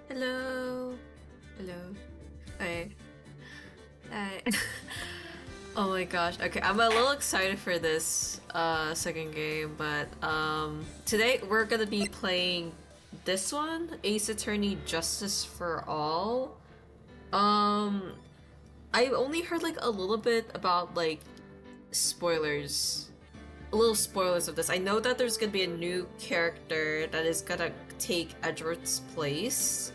Hello. Hello. Hi. Hi. Oh my gosh. Okay, I'm a little excited for this second game, but today we're gonna be playing this one, Ace Attorney Justice for All. Um I only heard like a little bit about like spoilers. A little spoilers of this. I know that there's gonna be a new character that is gonna take Edward's place.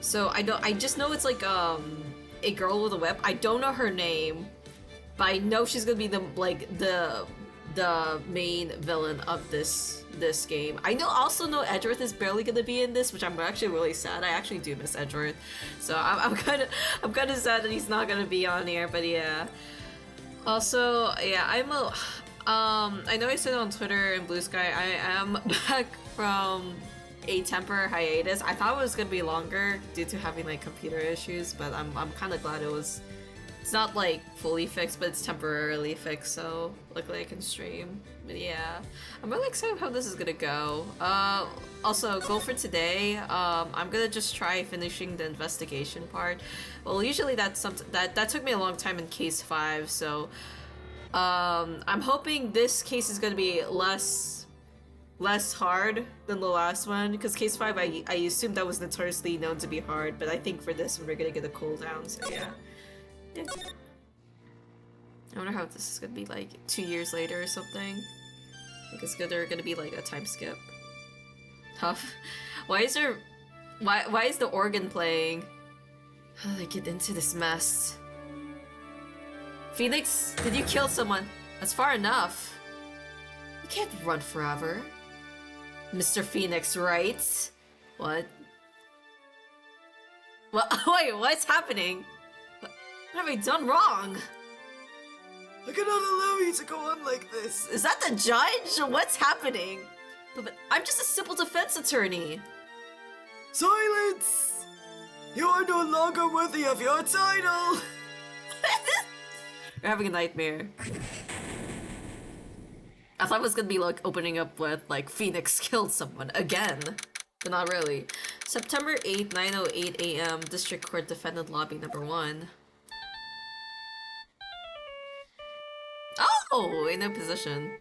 So I just know it's like a girl with a whip. I don't know her name, but I know she's gonna be the main villain of this game. Also know Edgeworth is barely gonna be in this, which I'm actually really sad. I actually do miss Edgeworth, so I'm kind of sad that he's not gonna be on here. But yeah. Also, yeah, I know I said on Twitter and Bluesky I am back from a temporary hiatus. I thought it was gonna be longer due to having like computer issues, but I'm kind of glad it's not like fully fixed, but it's temporarily fixed, so luckily I can stream. But yeah, I'm really excited how this is gonna go. Also, goal for today, I'm gonna just try finishing the investigation part. Well, usually that's something that took me a long time in case 5, so I'm hoping this case is gonna be less hard than the last one, because case 5 I assumed that was notoriously known to be hard, but I think for this one we're gonna get a cooldown, so yeah. I wonder how this is gonna be like 2 years later or something. Like it's gonna be like a time skip. Tough. Why is there why is the organ playing? How did I get into this mess? Phoenix, did you kill someone? That's far enough. You can't run forever. Mr. Phoenix, right? What? What? Wait, what's happening? What have I done wrong? I cannot allow you to go on like this. Is that the judge? What's happening? But I'm just a simple defense attorney. Silence! You are no longer worthy of your title! You're having a nightmare. I thought it was gonna be like opening up with like Phoenix killed someone again, but not really. September 8th, 9:08 a.m. District Court Defendant Lobby number 1. Oh, in a position.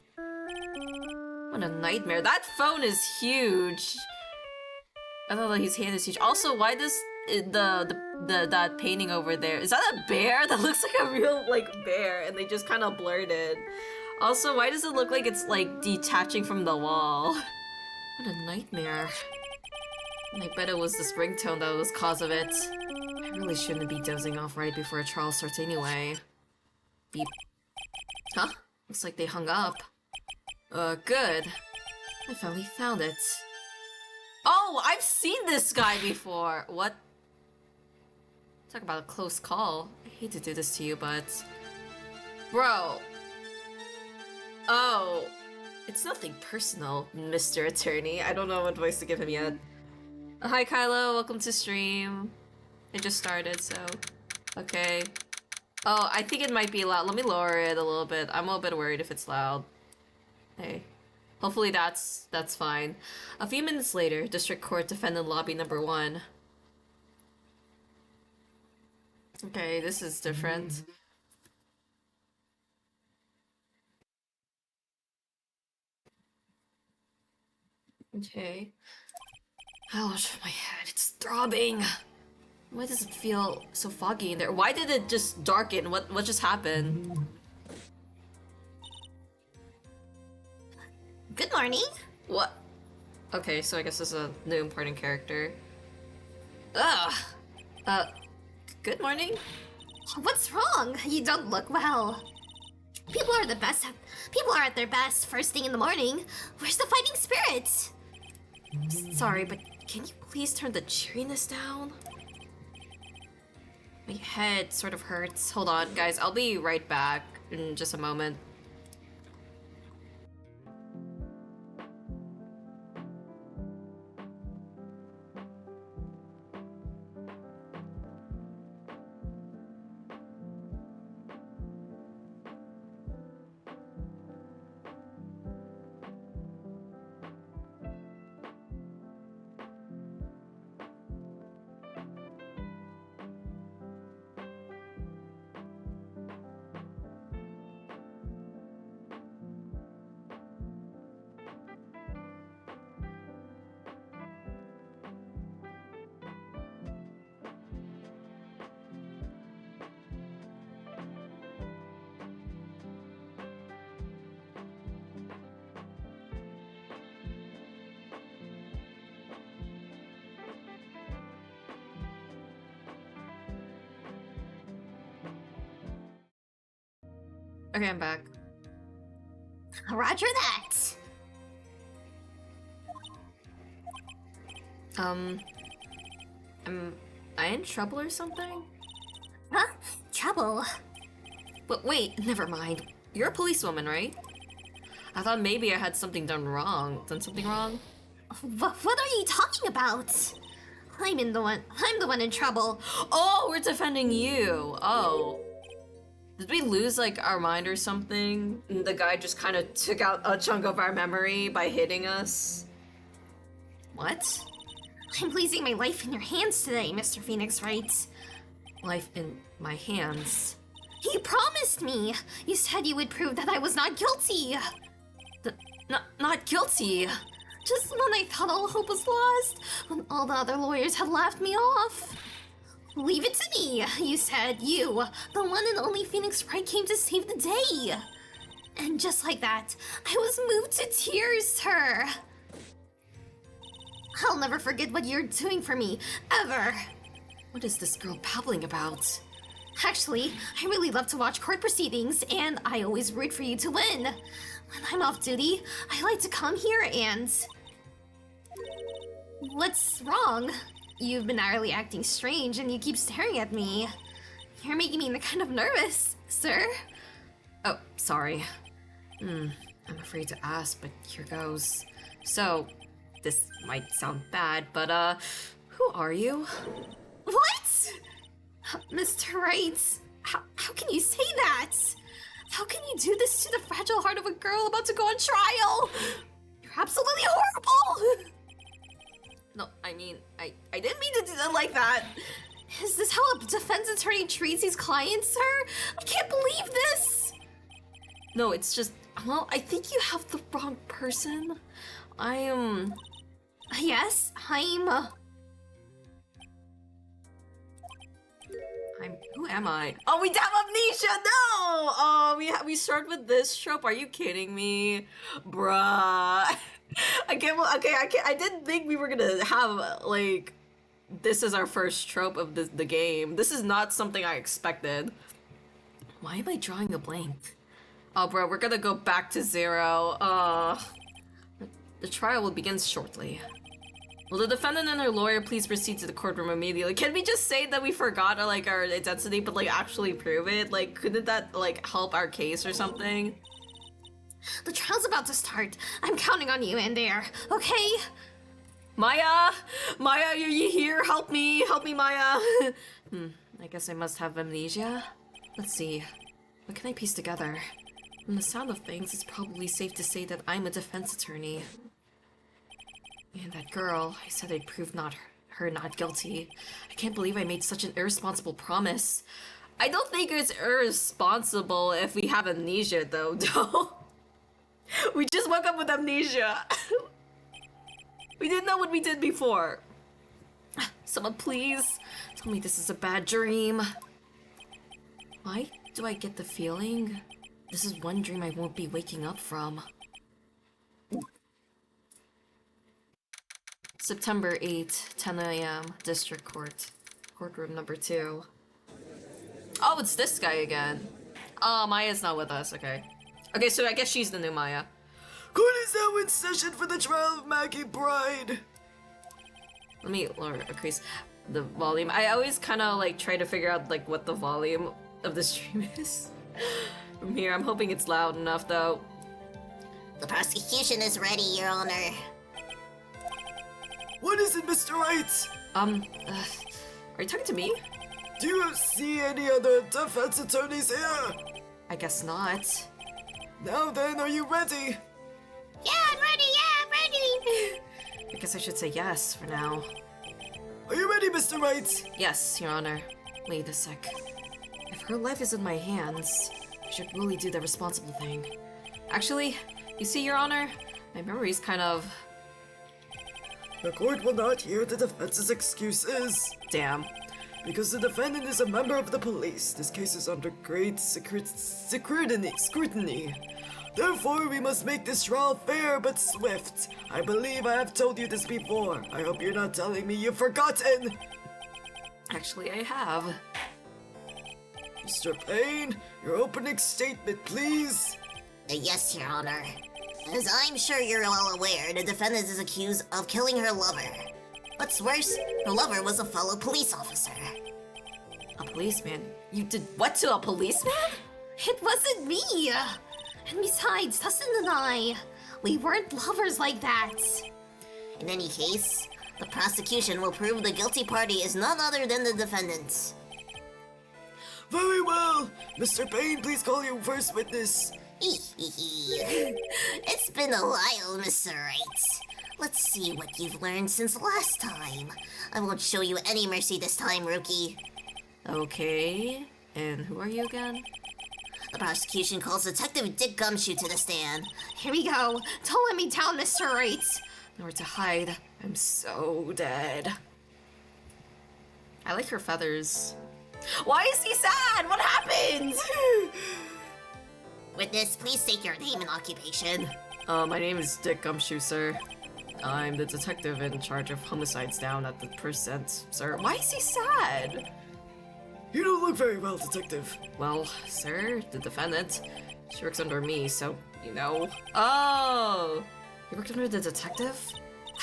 What a nightmare. That phone is huge. I thought that his hand is huge. Also, why does that painting over there, is that a bear? That looks like a real like bear, and they just kind of blurred it. Also, why does it look like it's like detaching from the wall? What a nightmare. And I bet it was this ringtone that was cause of it. I really shouldn't be dozing off right before a trial starts anyway. Beep. Huh? Looks like they hung up. Good. I finally found it. Oh, I've seen this guy before! What? Talk about a close call. I hate to do this to you, but... Bro. Oh. It's nothing personal, Mr. Attorney. I don't know what voice to give him yet. Hi, Kylo. Welcome to stream. It just started, so... Okay. Oh, I think it might be loud. Let me lower it a little bit. I'm a little bit worried if it's loud. Hey. Hopefully that's fine. A few minutes later, District Court Defendant Lobby number 1. Okay, this is different. Okay. Ouch, my head, it's throbbing. Why does it feel so foggy in there? Why did it just darken? What just happened? Good morning. What? Okay, so I guess this is a new important character. Ugh. Uh, good morning? What's wrong? You don't look well. People are the best. People are at their best first thing in the morning. Where's the fighting spirit? Sorry, but can you please turn the cheeriness down? My head sort of hurts. Hold on, guys. I'll be right back in just a moment. Okay, I'm back. Roger that. Am I in trouble or something? Huh? Trouble? But wait, never mind. You're a policewoman, right? I thought maybe I had something done something wrong? What are you talking about? I'm the one in trouble. Oh, we're defending you. Oh. Did we lose, like, our mind or something? And the guy just kind of took out a chunk of our memory by hitting us? What? I'm placing my life in your hands today, Mr. Phoenix Wright. Life in my hands. You promised me! You said you would prove that I was not guilty! Not guilty! Just when I thought all hope was lost, when all the other lawyers had laughed me off. Leave it to me, you said. You, the one and only Phoenix Wright, came to save the day. And just like that, I was moved to tears, sir. I'll never forget what you're doing for me, ever. What is this girl babbling about? Actually, I really love to watch court proceedings, and I always root for you to win. When I'm off duty, I like to come here and... What's wrong? You've been hourly acting strange, and you keep staring at me. You're making me kind of nervous, sir. Oh, sorry. I'm afraid to ask, but here goes. So, this might sound bad, but, who are you? What? Mr. Wright, how can you say that? How can you do this to the fragile heart of a girl about to go on trial? You're absolutely horrible! No, I mean, I didn't mean to do that like that. Is this how a defense attorney treats his clients, sir? I can't believe this! No, it's just, well, I think you have the wrong person. Yes, who am I? Oh, we have amnesia, no! Oh, we start with this trope, are you kidding me? Bruh. I didn't think we were gonna have, like, this is our first trope of the game. This is not something I expected. Why am I drawing a blank? Oh, bro, we're gonna go back to 0. The trial will begin shortly. Will the defendant and her lawyer please proceed to the courtroom immediately? Can we just say that we forgot our identity, but, like, actually prove it? Like, couldn't that, like, help our case or something? the trial's about to start. I'm counting on you in there, okay? Maya! Maya, are you here? Help me, Maya! I guess I must have amnesia. Let's see. What can I piece together? From the sound of things, it's probably safe to say that I'm a defense attorney. And that girl, I said I'd prove her not guilty. I can't believe I made such an irresponsible promise. I don't think it's irresponsible if we have amnesia, though, no. We just woke up with amnesia. We didn't know what we did before. Someone please tell me this is a bad dream. Why do I get the feeling this is one dream I won't be waking up from? September 8, 10 a.m. District Court. Courtroom number 2. Oh, it's this guy again. Oh, Maya's not with us, okay. Okay, so I guess she's the new Maya. Court is now in session for the trial of Maggie Bride. Let me increase the volume. I always kind of like try to figure out like what the volume of the stream is. From here, I'm hoping it's loud enough though. The prosecution is ready, Your Honor. What is it, Mr. Wright? Are you talking to me? Do you see any other defense attorneys here? I guess not. Now then, are you ready? Yeah, I'm ready, I guess I should say yes for now. Are you ready, Mr. Wright? Yes, Your Honor. Wait a sec. If her life is in my hands, I should really do the responsible thing. Actually, you see, Your Honor, my memory's kind of... The court will not hear the defense's excuses. Damn. Because the defendant is a member of the police, this case is under great scrutiny. Therefore, we must make this trial fair but swift. I believe I have told you this before. I hope you're not telling me you've forgotten. Actually, I have. Mr. Payne, your opening statement, please. Yes, Your Honor. As I'm sure you're well aware, the defendant is accused of killing her lover. What's worse, her lover was a fellow police officer. A policeman? You did what to a policeman? It wasn't me! And besides, Dustin and I, we weren't lovers like that. In any case, the prosecution will prove the guilty party is none other than the defendant. Very well. Mr. Payne, please call your first witness. It's been a while, Mr. Wright. Let's see what you've learned since last time. I won't show you any mercy this time, rookie. Okay. And who are you again? The prosecution calls Detective Dick Gumshoe to the stand. Here we go. Don't let me down, Mr. Wright. Nowhere to hide. I'm so dead. I like her feathers. Why is he sad? What happened? Witness, please state your name and occupation. My name is Dick Gumshoe, sir. I'm the detective in charge of homicides down at the precinct, sir. Why is he sad? You don't look very well, Detective. Well, sir, the defendant, she works under me, so, you know. Oh! You worked under the detective?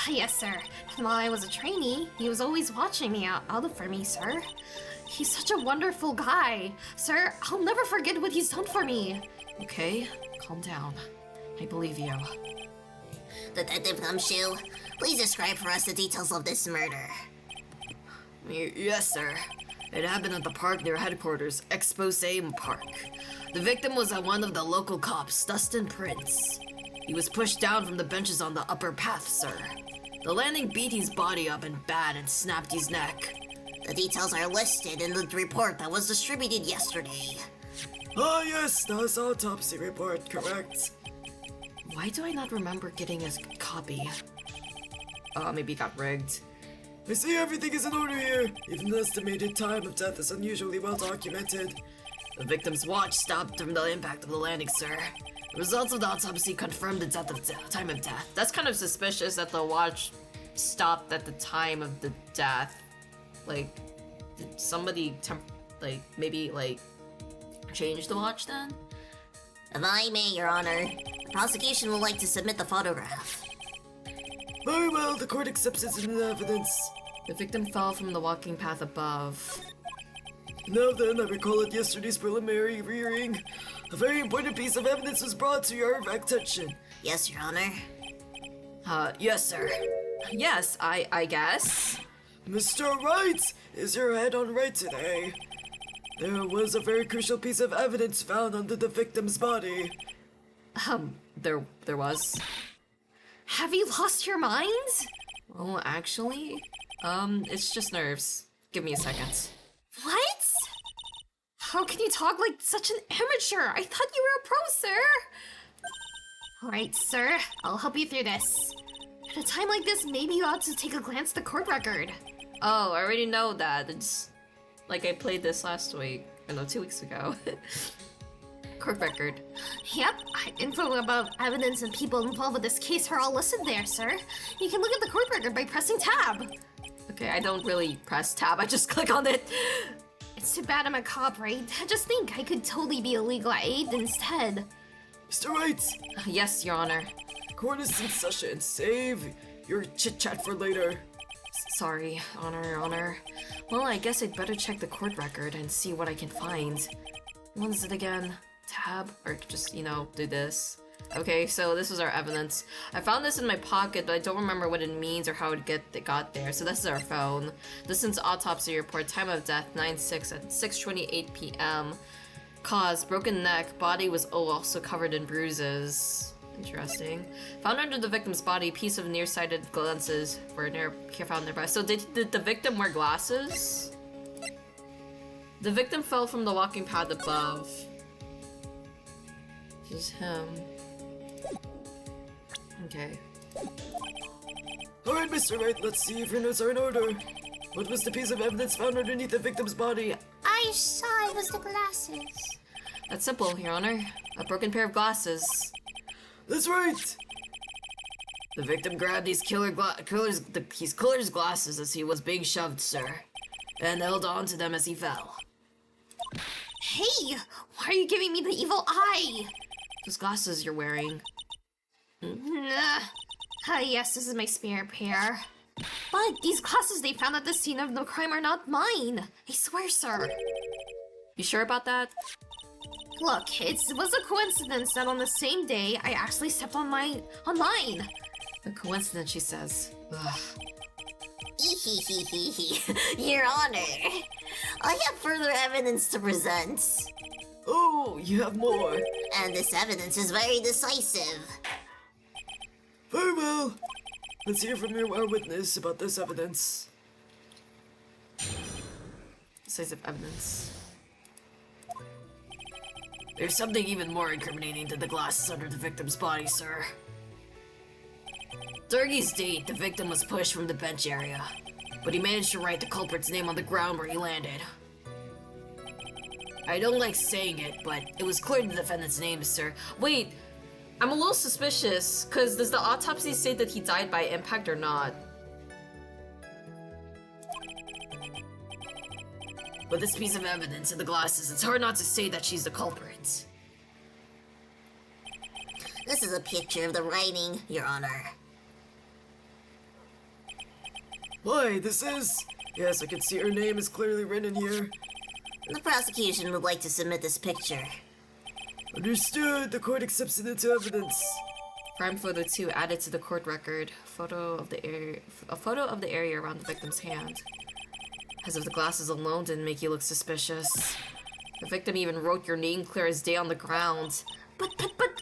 Yes, sir. And while I was a trainee, he was always watching me out for me, sir. He's such a wonderful guy. Sir, I'll never forget what he's done for me. Okay, calm down. I believe you. Detective Gumshoe, please describe for us the details of this murder. Yes, sir. It happened at the park near headquarters, Expose Park. The victim was one of the local cops, Dustin Prince. He was pushed down from the benches on the upper path, sir. The landing beat his body up and bad and snapped his neck. The details are listed in the report that was distributed yesterday. Ah, yes, that's autopsy report, correct. Why do I not remember getting a copy? Maybe it got rigged. I see everything is in order here. Even the estimated time of death is unusually well documented. The victim's watch stopped from the impact of the landing, sir. The results of the autopsy confirmed the time of death. That's kind of suspicious that the watch stopped at the time of the death. Like, did somebody maybe change the watch then? If I may, Your Honor, the prosecution would like to submit the photograph. Very well, the court accepts it in evidence. The victim fell from the walking path above. Now then, I recall at yesterday's preliminary hearing, a very important piece of evidence was brought to your attention. Yes, Your Honor. Yes, sir. Yes, I guess. Mr. Wright, is your head on right today? There was a very crucial piece of evidence found under the victim's body. There was. Have you lost your mind? Well, actually, it's just nerves. Give me a second. What? How can you talk like such an amateur? I thought you were a pro, sir. Alright, sir. I'll help you through this. At a time like this, maybe you ought to take a glance at the court record. Oh, I already know that. It's like I played this last week. Or no, 2 weeks ago. Court record. Yep, info about evidence and people involved with this case are all listed there, sir. You can look at the court record by pressing tab. Okay, I don't really press tab, I just click on it. It's too bad I'm a cop, right? Just think, I could totally be a legal aid instead. Mr. Wright, Yes, Your Honor. court is in session. Save your chit-chat for later. Sorry, Your Honor. Well, I guess I'd better check the court record and see what I can find. What is it again? Tab? Or just, do this? Okay, so this is our evidence. I found this in my pocket, but I don't remember what it means or how it got there. So this is our phone. Distance autopsy report, time of death 9/6 at 6:28 p.m. Cause, broken neck, body was also covered in bruises. Interesting. Found under the victim's body, piece of nearsighted glasses were found nearby. So did the victim wear glasses? The victim fell from the walking path above. This is him. Okay. Alright, Mr. Wright, let's see if your notes are in order. What was the piece of evidence found underneath the victim's body? I saw it was the glasses. That's simple, Your Honor. A broken pair of glasses. That's right! The victim grabbed his killer's glasses as he was being shoved, sir, and held on to them as he fell. Hey, why are you giving me the evil eye? Those glasses you're wearing. Yes, this is my spirit pair. But these glasses they found at the scene of the crime are not mine. I swear, sir. You sure about that? Look, it was a coincidence that on the same day, I actually stepped on mine. A coincidence, she says. Ugh. Your Honor, I have further evidence to present. Oh, you have more. And this evidence is very decisive. Very well. Let's hear from your witness about this evidence. Decisive evidence. There's something even more incriminating than the glasses under the victim's body, sir. During his date, the victim was pushed from the bench area, but he managed to write the culprit's name on the ground where he landed. I don't like saying it, but it was clear the defendant's name, sir. Wait, I'm a little suspicious, because does the autopsy say that he died by impact or not? With this piece of evidence and the glasses, it's hard not to say that she's the culprit. This is a picture of the writing, Your Honor. Why, this is... Yes, I can see her name is clearly written here. The prosecution would like to submit this picture. Understood. The court accepts it into evidence. Crime photo 2 added to the court record. A photo of the area around the victim's hand. As if the glasses alone didn't make you look suspicious. The victim even wrote your name clear as day on the ground. But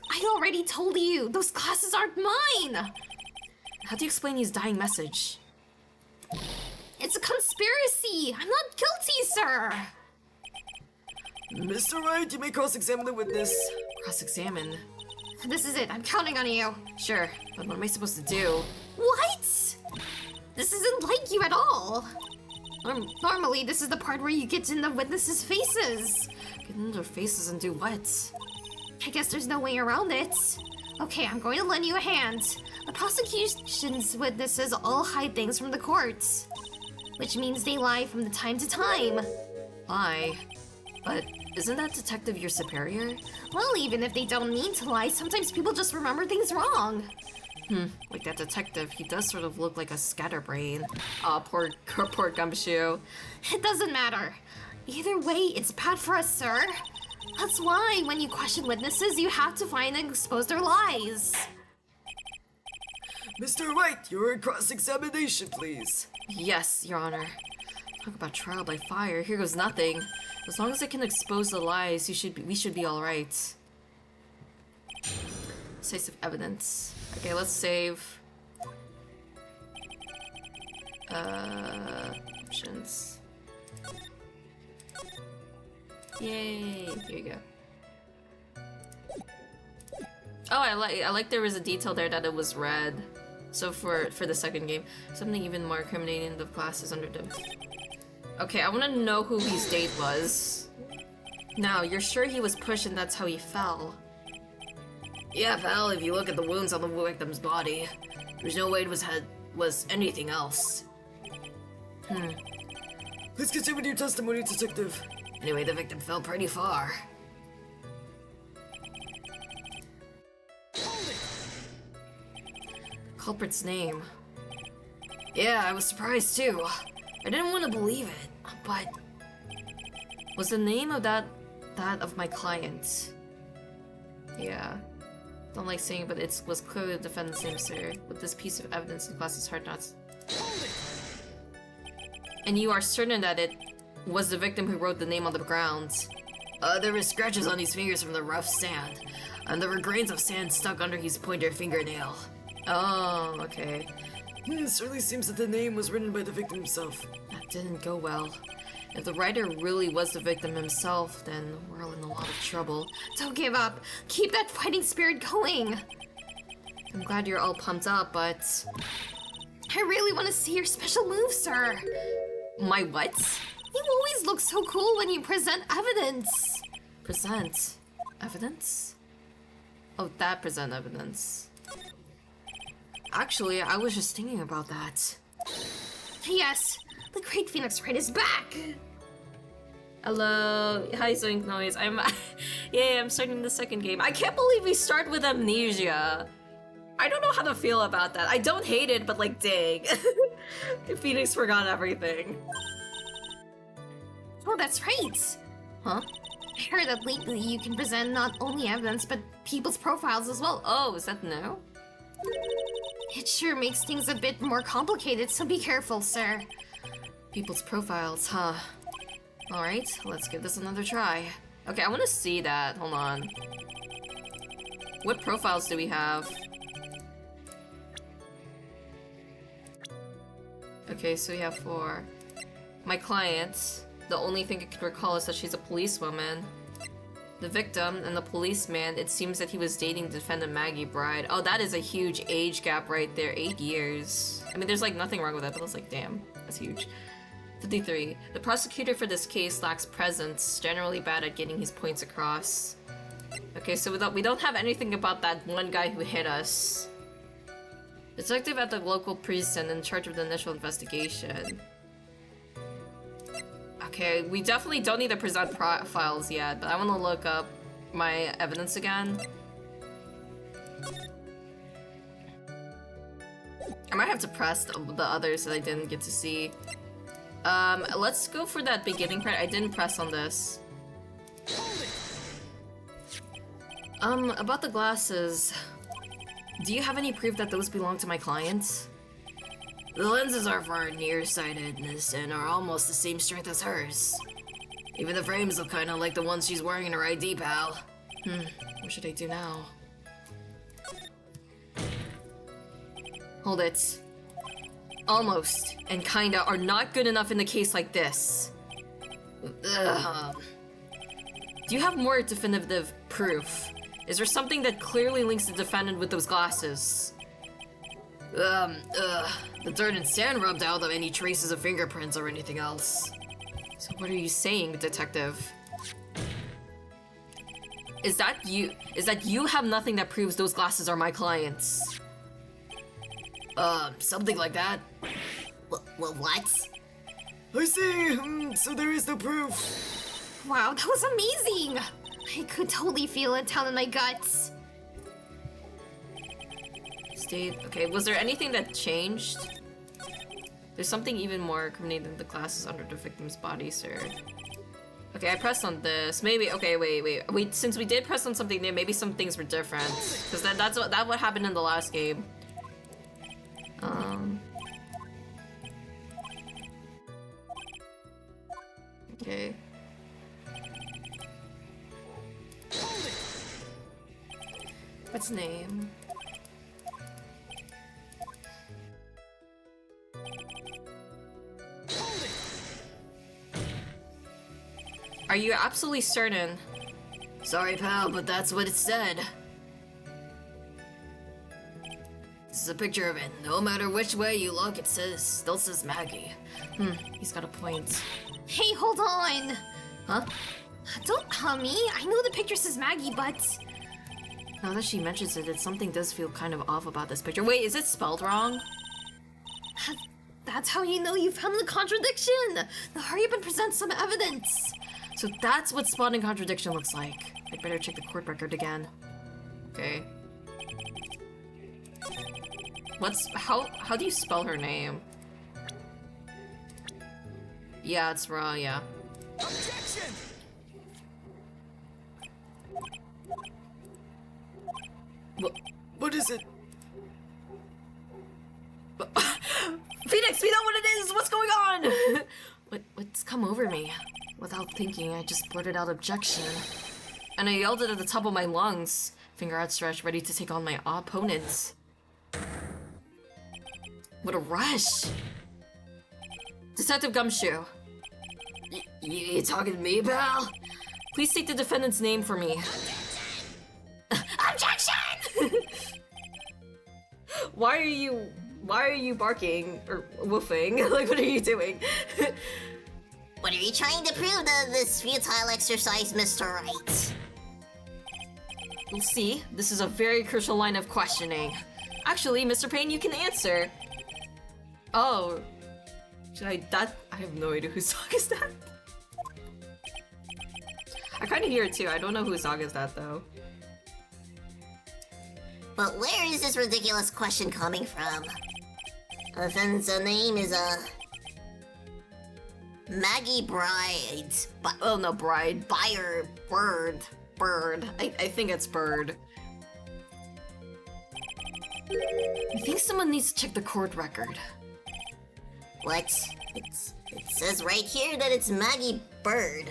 I already told you, those glasses aren't mine! How do you explain his dying message? It's a conspiracy! I'm not guilty, sir! Mr. Wright, you may cross-examine the witness. Cross-examine? This is it, I'm counting on you. Sure, but what am I supposed to do? What? This isn't like you at all. Normally, this is the part where you get in the witnesses' faces. Get in their faces and do what? I guess there's no way around it. Okay, I'm going to lend you a hand. The prosecution's witnesses all hide things from the courts, which means they lie from the time to time. Lie? But isn't that detective your superior? Well, even if they don't mean to lie, sometimes people just remember things wrong. Like that detective, he does sort of look like a scatterbrain. Poor Gumshoe. It doesn't matter. Either way, it's bad for us, sir. That's why, when you question witnesses, you have to find and expose their lies. Mr. Wright, your cross-examination, please. Yes, Your Honor. Talk about trial by fire. Here goes nothing. As long as I can expose the lies, we should be all right. Decisive evidence. Okay, let's save. Options. Yay! Here you go. Oh, I like there was a detail there that it was red. So for the second game, something even more incriminating, the glasses under them. Okay, I want to know who his date was. Now, you're sure he was pushed and that's how he fell? Yeah, pal, if you look at the wounds on the victim's body, there's no way it was anything else. Please continue with your testimony, detective. Anyway, the victim fell pretty far. Culprit's name. Yeah, I was surprised too. I didn't want to believe it, but... Was the name of that of my client? Yeah. Don't like saying it, but it was clearly the defendant's name, sir. With this piece of evidence, the glasses hard not. And you are certain that it was the victim who wrote the name on the ground? There were scratches on his fingers from the rough sand, and there were grains of sand stuck under his pointer fingernail. Oh, okay. It certainly seems that the name was written by the victim himself. That didn't go well. If the writer really was the victim himself, then we're all in a lot of trouble. Don't give up. Keep that fighting spirit going. I'm glad you're all pumped up, but... I really want to see your special move, sir. My what? You always look so cool when you present evidence. Present? Evidence? Oh, that present evidence. Actually, I was just thinking about that. Yes, the great Phoenix Wright is back. Hello, hi Zoink Noise. Yeah, I'm starting the second game. I can't believe we start with amnesia. I don't know how to feel about that. I don't hate it, but like, dang. Phoenix forgot everything. Oh, that's right. Huh? I heard that lately you can present not only evidence, but people's profiles as well. Oh, is that no? It sure makes things a bit more complicated, so be careful, sir. People's profiles, huh? Alright, let's give this another try. Okay, I want to see that. Hold on. What profiles do we have? Okay, so we have 4. My client. The only thing I can recall is that she's a policewoman. The victim and the policeman, it seems that he was dating defendant Maggie Bride. Oh, that is a huge age gap right there. 8 years. I mean, there's like nothing wrong with that, but I was like, damn, that's huge. 53. The prosecutor for this case lacks presence, generally bad at getting his points across. Okay, so we don't have anything about that one guy who hit us. Detective at the local precinct in charge of the initial investigation. Okay, we definitely don't need to present profiles yet, but I want to look up my evidence again. I might have to press the others that I didn't get to see. Let's go for that beginning part. I didn't press on this. About the glasses. Do you have any proof that those belong to my clients? The lenses are for nearsightedness and are almost the same strength as hers. Even the frames look kinda like the ones she's wearing in her ID, pal. What should I do now? Hold it. Almost and kinda are not good enough in a case like this. Ugh. Do you have more definitive proof? Is there something that clearly links the defendant with those glasses? The dirt and sand rubbed out of any traces of fingerprints or anything else. So what are you saying, detective? Is that you have nothing that proves those glasses are my clients? Something like that. What? I see. So there is no proof. Wow, that was amazing! I could totally feel it down in my guts. Okay, was there anything that changed? There's something even more incriminating than the glasses under the victim's body, sir. Okay, I pressed on this. Maybe, okay, wait. Since we did press on something new, maybe some things were different. Because that's what happened in the last game. Okay. What's name? Are you absolutely certain? Sorry, pal, but that's what it said. This is a picture of it. No matter which way you look, it still says Maggie. He's got a point. Hey, hold on! Huh? Don't hum me. I know the picture says Maggie, but... Now that she mentions it, something does feel kind of off about this picture. Wait, is it spelled wrong? That's how you know you found the contradiction! Now hurry up and present some evidence! So that's what spotting contradiction looks like. I'd better check the court record again. Okay. How do you spell her name? Yeah, it's wrong, yeah. Objection! What is it? Phoenix, we know what it is! What's going on? What's come over me? Without thinking, I just blurted out objection. And I yelled it at the top of my lungs, finger outstretched, ready to take on my opponent. What a rush! Detective Gumshoe. You talking to me, pal? Please state the defendant's name for me. Objection! Why are you barking or woofing? Like, what are you doing? What are you trying to prove to this futile exercise, Mr. Wright? We'll see. This is a very crucial line of questioning. Actually, Mr. Payne, you can answer. Oh. I have no idea whose song is that. kind of hear it too. I don't know whose dog is that though. But where is this ridiculous question coming from? The defendant's name is, Maggie Bride. Oh no, Bride. Buyer Bird. Bird. I think it's Bird. I think someone needs to check the court record. What? It says right here that it's Maggie Bird.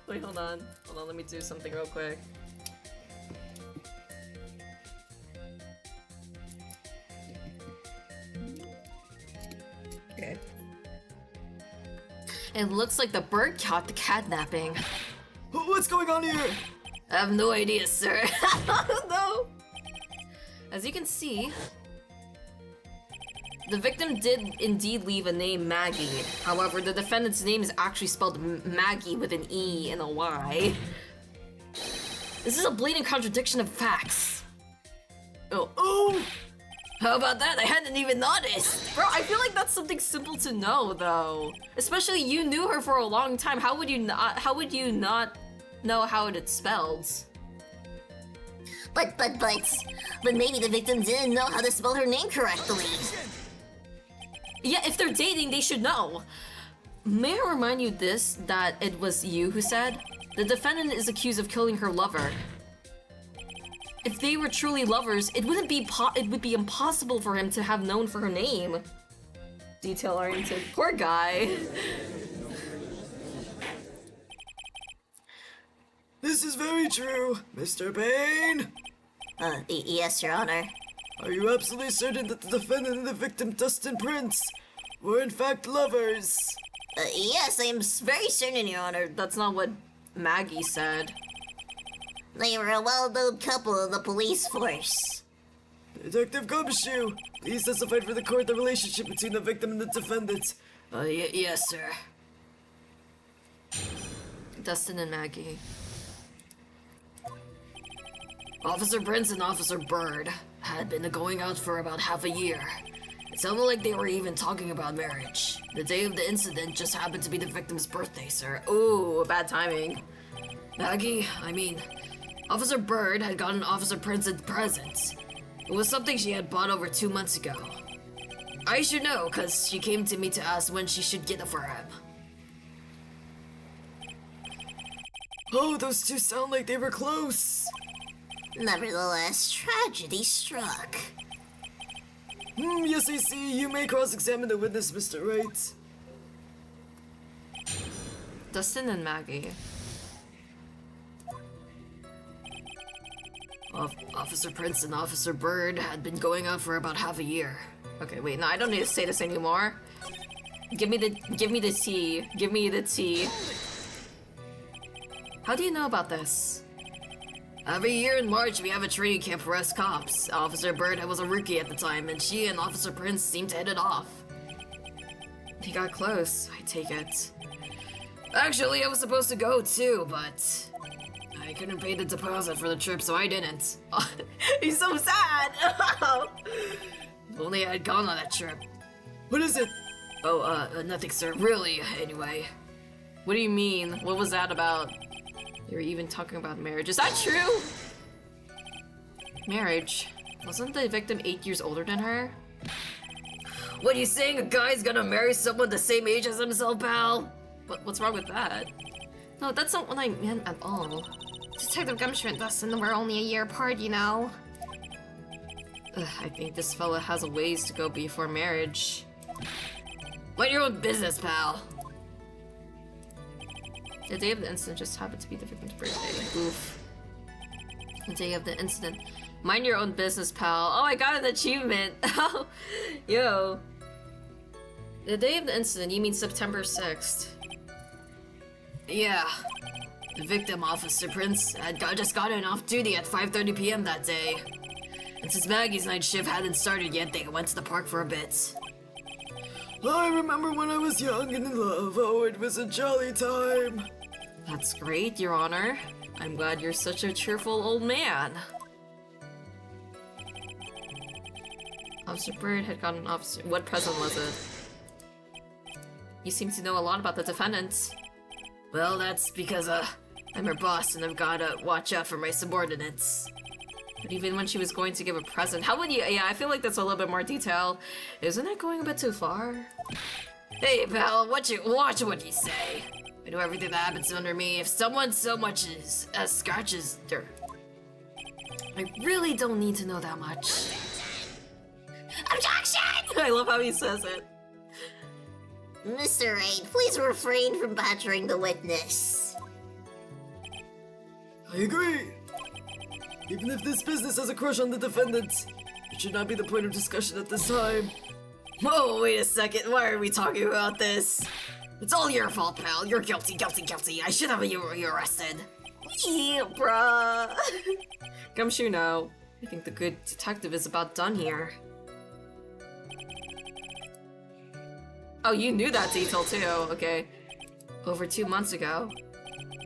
Wait, hold on. Hold on, let me do something real quick. Okay. It looks like the bird caught the kidnapping. What's going on here? I have no idea, sir. No. As you can see, the victim did indeed leave a name Maggie. However, the defendant's name is actually spelled Maggie with an E and a Y. This is a blatant contradiction of facts. Oh, how about that? I hadn't even noticed. Bro, I feel like that's something simple to know, though. Especially you knew her for a long time. How would you not know how it's spelled? But maybe the victim didn't know how to spell her name correctly. Yeah, if they're dating, they should know. May I remind you that it was you who said? The defendant is accused of killing her lover. If they were truly lovers, it would be impossible for him to have known for her name. Detail-oriented. Poor guy. This is very true, Mr. Bain. Yes, Your Honor. Are you absolutely certain that the defendant and the victim, Dustin Prince, were in fact lovers? Yes, I am very certain, Your Honor. That's not what Maggie said. They were a well-known couple in the police force. Detective Gumshoe, please testify for the court the relationship between the victim and the defendant. Yes, sir. Dustin and Maggie. Officer Prince and Officer Bird had been going out for about half a year. It sounded like they were even talking about marriage. The day of the incident just happened to be the victim's birthday, sir. Ooh, bad timing. Officer Bird had gotten Officer Prince a present. It was something she had bought over 2 months ago. I should know, cause she came to me to ask when she should get it for him. Oh, those two sound like they were close. Nevertheless, tragedy struck. Yes, I see. You may cross-examine the witness, Mr. Wright. Dustin and Maggie. Officer Prince and Officer Bird had been going out for about half a year. Okay, wait, no, I don't need to say this anymore. Give me the tea. Give me the tea. How do you know about this? Every year in March, we have a training camp for us cops. Officer Bird was a rookie at the time, and she and Officer Prince seemed to hit it off. He got close, I take it. Actually, I was supposed to go too, but I couldn't pay the deposit for the trip, so I didn't. He's so sad! If only I had gone on that trip. What is it? Oh, nothing, sir. Really, anyway. What do you mean? What was that about? You were even talking about marriage. Is that true? Marriage? Wasn't the victim 8 years older than her? What are you saying? A guy's gonna marry someone the same age as himself, pal? What's wrong with that? No, that's not what I meant at all. Detective Gumshoe and Dustin were only a year apart, you know. I think this fella has a ways to go before marriage. Mind your own business, pal. The day of the incident just happened to be the victim's birthday. Oof. The day of the incident. Mind your own business, pal. Oh, I got an achievement. Oh, yo. The day of the incident, you mean September 6th. Yeah. The victim, Officer Prince, had just gotten off duty at 5:30 p.m. that day. And since Maggie's night shift hadn't started yet, they went to the park for a bit. I remember when I was young and in love. Oh, it was a jolly time. That's great, Your Honor. I'm glad you're such a cheerful old man. Officer Bird had gotten an officer. What present was it? You seem to know a lot about the defendant. Well, that's because, I'm her boss and I've gotta watch out for my subordinates. But even when she was going to give a present, how would you— yeah, I feel like that's a little bit more detail. Isn't that going a bit too far? Hey, pal, watch what you say. I know everything that happens under me. If someone so much as scratches dirt, I really don't need to know that much. Objection! I love how he says it. Mr. Wright, please refrain from badgering the witness. I agree. Even if this business has a crush on the defendant, it should not be the point of discussion at this time. Whoa, wait a second. Why are we talking about this? It's all your fault, pal. You're guilty. I should have you arrested. Yeah, bruh. Gumshoe, no. I think the good detective is about done here. Oh, you knew that detail too. Okay. Over 2 months ago.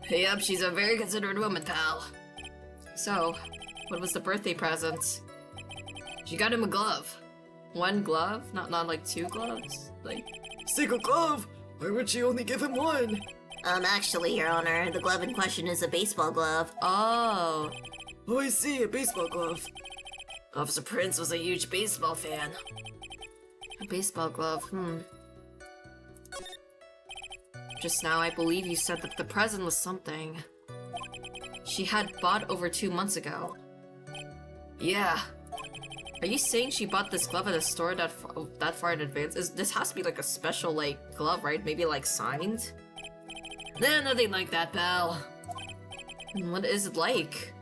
Yep, she's a very considerate woman, pal. So, what was the birthday present? She got him a glove. One glove? Not like 2 gloves? Like... Single glove? Why would she only give him one? Actually, Your Honor, the glove in question is a baseball glove. Oh. Oh, I see, a baseball glove. Officer Prince was a huge baseball fan. A baseball glove, Just now, I believe you said that the present was something she had bought over 2 months ago. Yeah. Are you saying she bought this glove at a store that far in advance? This has to be like a special, like, glove, right? Maybe, like, signed? Nah, nothing like that, pal. And what is it like?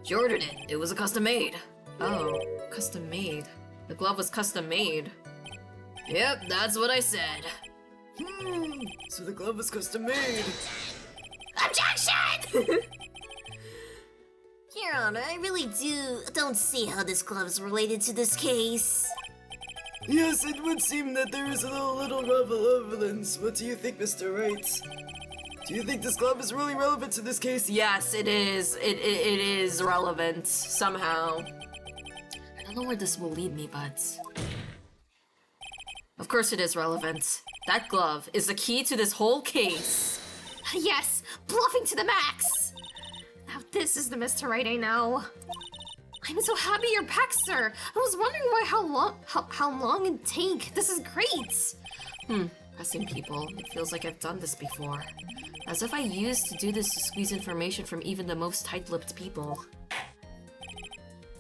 She ordered it. It was a custom made. Oh, custom made. The glove was custom made. Yep, that's what I said. So the glove was custom made. Objection! Your Honor, I really don't see how this glove is related to this case. Yes, it would seem that there is a little relevance. What do you think, Mr. Wright? Do you think this glove is really relevant to this case? Yes, it is. It is relevant somehow. I don't know where this will lead me, but of course it is relevant. That glove is the key to this whole case. Yes, bluffing to the max! Now this is the Mr. Wright I know. I'm so happy you're back, sir. I was wondering how long it'd take. This is great. Pressing people. It feels like I've done this before. As if I used to do this to squeeze information from even the most tight-lipped people.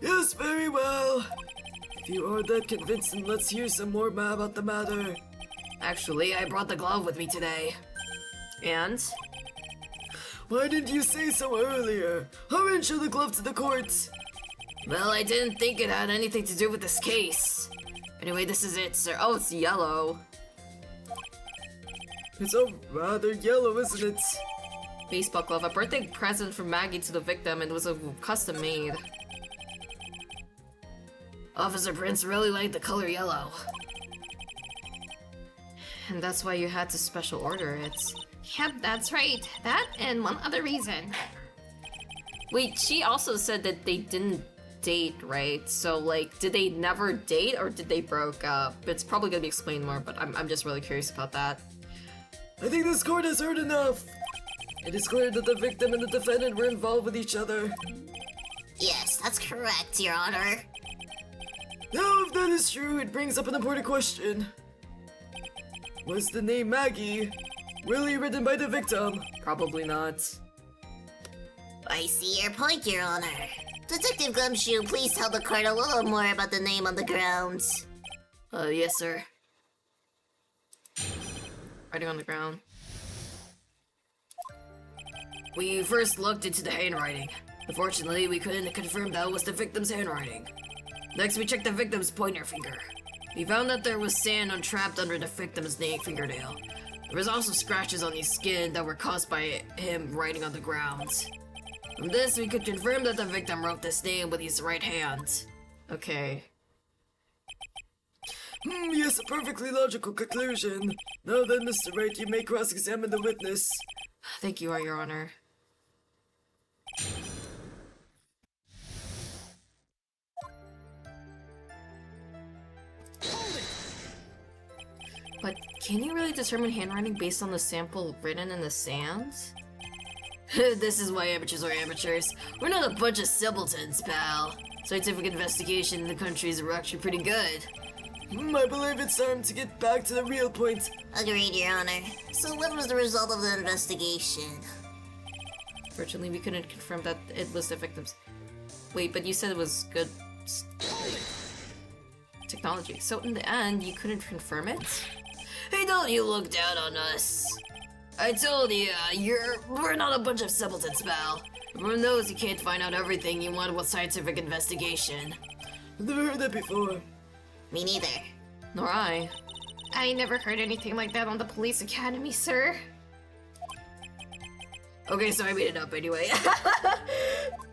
Yes, very well. If you are that convinced, then let's hear some more about the matter. Actually, I brought the glove with me today. And? Why didn't you say so earlier? Hurry and show the glove to the courts. Well, I didn't think it had anything to do with this case. Anyway, this is it, sir. Oh, it's yellow. It's a rather yellow, isn't it? Baseball glove, a birthday present from Maggie to the victim, and it was a custom made. Officer Prince really liked the color yellow. And that's why you had to special order it. Yep, that's right. That and one other reason. Wait, she also said that they didn't date, right? So, like, did they never date or did they broke up? It's probably gonna be explained more, but I'm just really curious about that. I think this court has heard enough. It is clear that the victim and the defendant were involved with each other. Yes, that's correct, Your Honor. Now, if that is true, it brings up an important question. Was the name Maggie really written by the victim? Probably not. I see your point, Your Honor. Detective Gumshoe, please tell the court a little more about the name on the grounds. Yes, sir. Writing on the ground. We first looked into the handwriting. Unfortunately, we couldn't confirm that it was the victim's handwriting. Next, we checked the victim's pointer finger. We found that there was sand entrapped under the victim's fingernail. There was also scratches on his skin that were caused by him writing on the ground. From this, we could confirm that the victim wrote this name with his right hand. Okay. Yes, a perfectly logical conclusion. Now then, Mr. Wright, you may cross-examine the witness. Thank you, Your Honor. But can you really determine handwriting based on the sample written in the sand? This is why amateurs are amateurs. We're not a bunch of simpletons, pal. Scientific investigation in the countries are actually pretty good. I believe it's time to get back to the real point. Agreed, Your Honor. So what was the result of the investigation? Fortunately, we couldn't confirm that it was the victims. Wait, but you said it was good technology. So in the end, you couldn't confirm it? Hey, don't you look down on us. I told you, we're not a bunch of simpletons, pal. Everyone knows you can't find out everything you want with scientific investigation. I've never heard that before. Me neither. Nor I. I never heard anything like that on the police academy, sir. Okay, so I made it up anyway.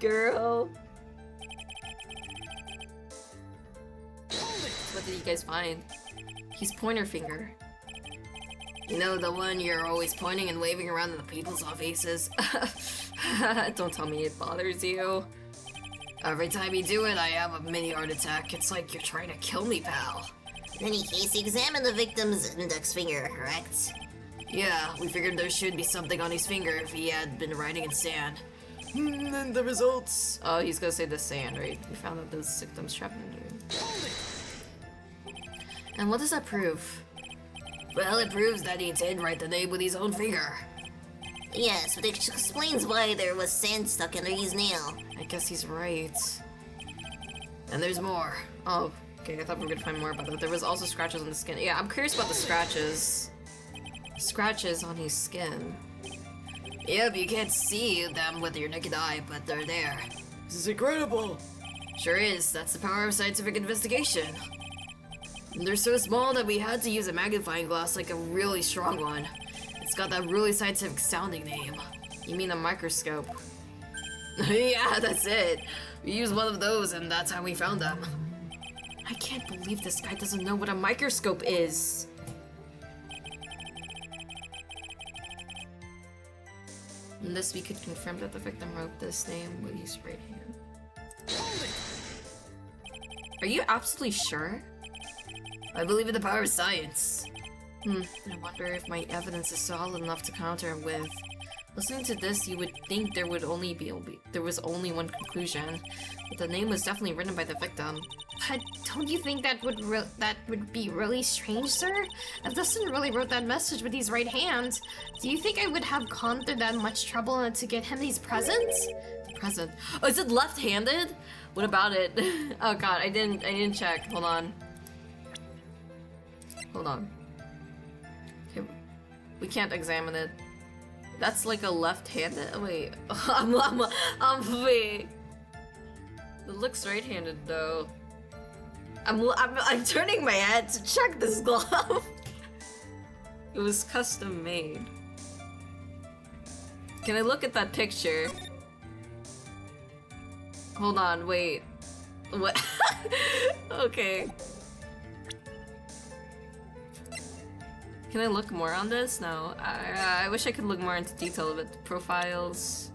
Girl. What did you guys find? His pointer finger. You know, the one you're always pointing and waving around in the people's offices. Don't tell me it bothers you. Every time you do it, I have a mini heart attack. It's like you're trying to kill me, pal. In any case, you examined the victim's index finger, correct? Yeah, we figured there should be something on his finger if he had been writing in sand. And the results? Oh, he's gonna say the sand, right? We found that those victims trapped in there. And what does that prove? Well, it proves that he did write the name with his own finger. Yes, but it explains why there was sand stuck under his nail. I guess he's right. And there's more. Oh, okay, I thought we were gonna find more about that. There was also scratches on the skin. Yeah, I'm curious about the scratches. Scratches on his skin. Yep, you can't see them with your naked eye, but they're there. This is incredible. Sure is. That's the power of scientific investigation. And they're so small that we had to use a magnifying glass, like a really strong one. It's got that really scientific sounding name. You mean a microscope? Yeah, that's it. We used one of those and that's how we found them. I can't believe this guy doesn't know what a microscope is. In this, we could confirm that the victim wrote this name with his right hand. Are you absolutely sure? I believe in the power of science. I wonder if my evidence is solid enough to counter him with. Listening to this, you would think there was only one conclusion, but the name was definitely written by the victim. But don't you think that would be really strange, sir? If Dustin really wrote that message with his right hand, do you think I would have gone through that much trouble to get him these presents? Present? Oh, is it left-handed? What about it? Oh god, I didn't check. Hold on. Hold on. Okay, we can't examine it. That's like a left-handed. Wait, wait. It looks right-handed though. I'm turning my head to check this glove. It was custom made. Can I look at that picture? Hold on, wait. What? Okay. Can I look more on this? No. I wish I could look more into detail of it. Profiles.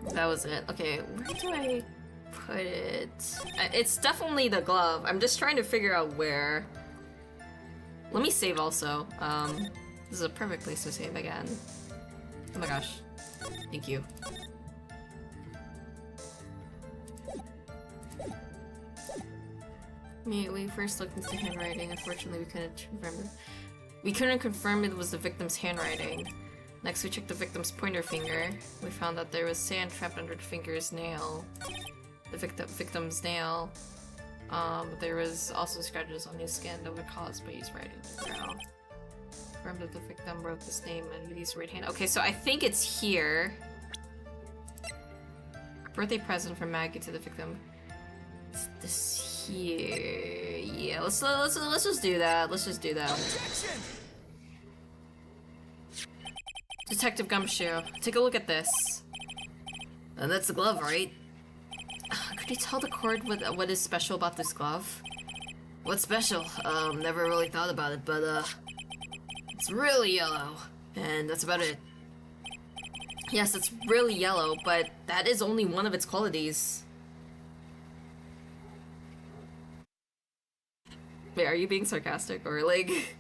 That was it. Okay, where do I put it? It's definitely the glove. I'm just trying to figure out where. Let me save also. This is a perfect place to save again. Oh my gosh. Thank you. We first looked into the handwriting. Unfortunately, we couldn't confirm it was the victim's handwriting. Next, we checked the victim's pointer finger. We found that there was sand trapped under the finger's nail. The victim's nail. There was also scratches on his skin that were caused by his writing on the ground. Confirmed that the victim wrote this name and with his right hand. Okay, so I think it's here. Birthday present from Maggie to the victim. It's this here. Yeah, let's just do that. Let's just do that. Detective Gumshoe, take a look at this. That's the glove, right? Could you tell the court what is special about this glove? What's special? Never really thought about it, but it's really yellow, and that's about it. Yes, it's really yellow, but that is only one of its qualities. Wait, are you being sarcastic or like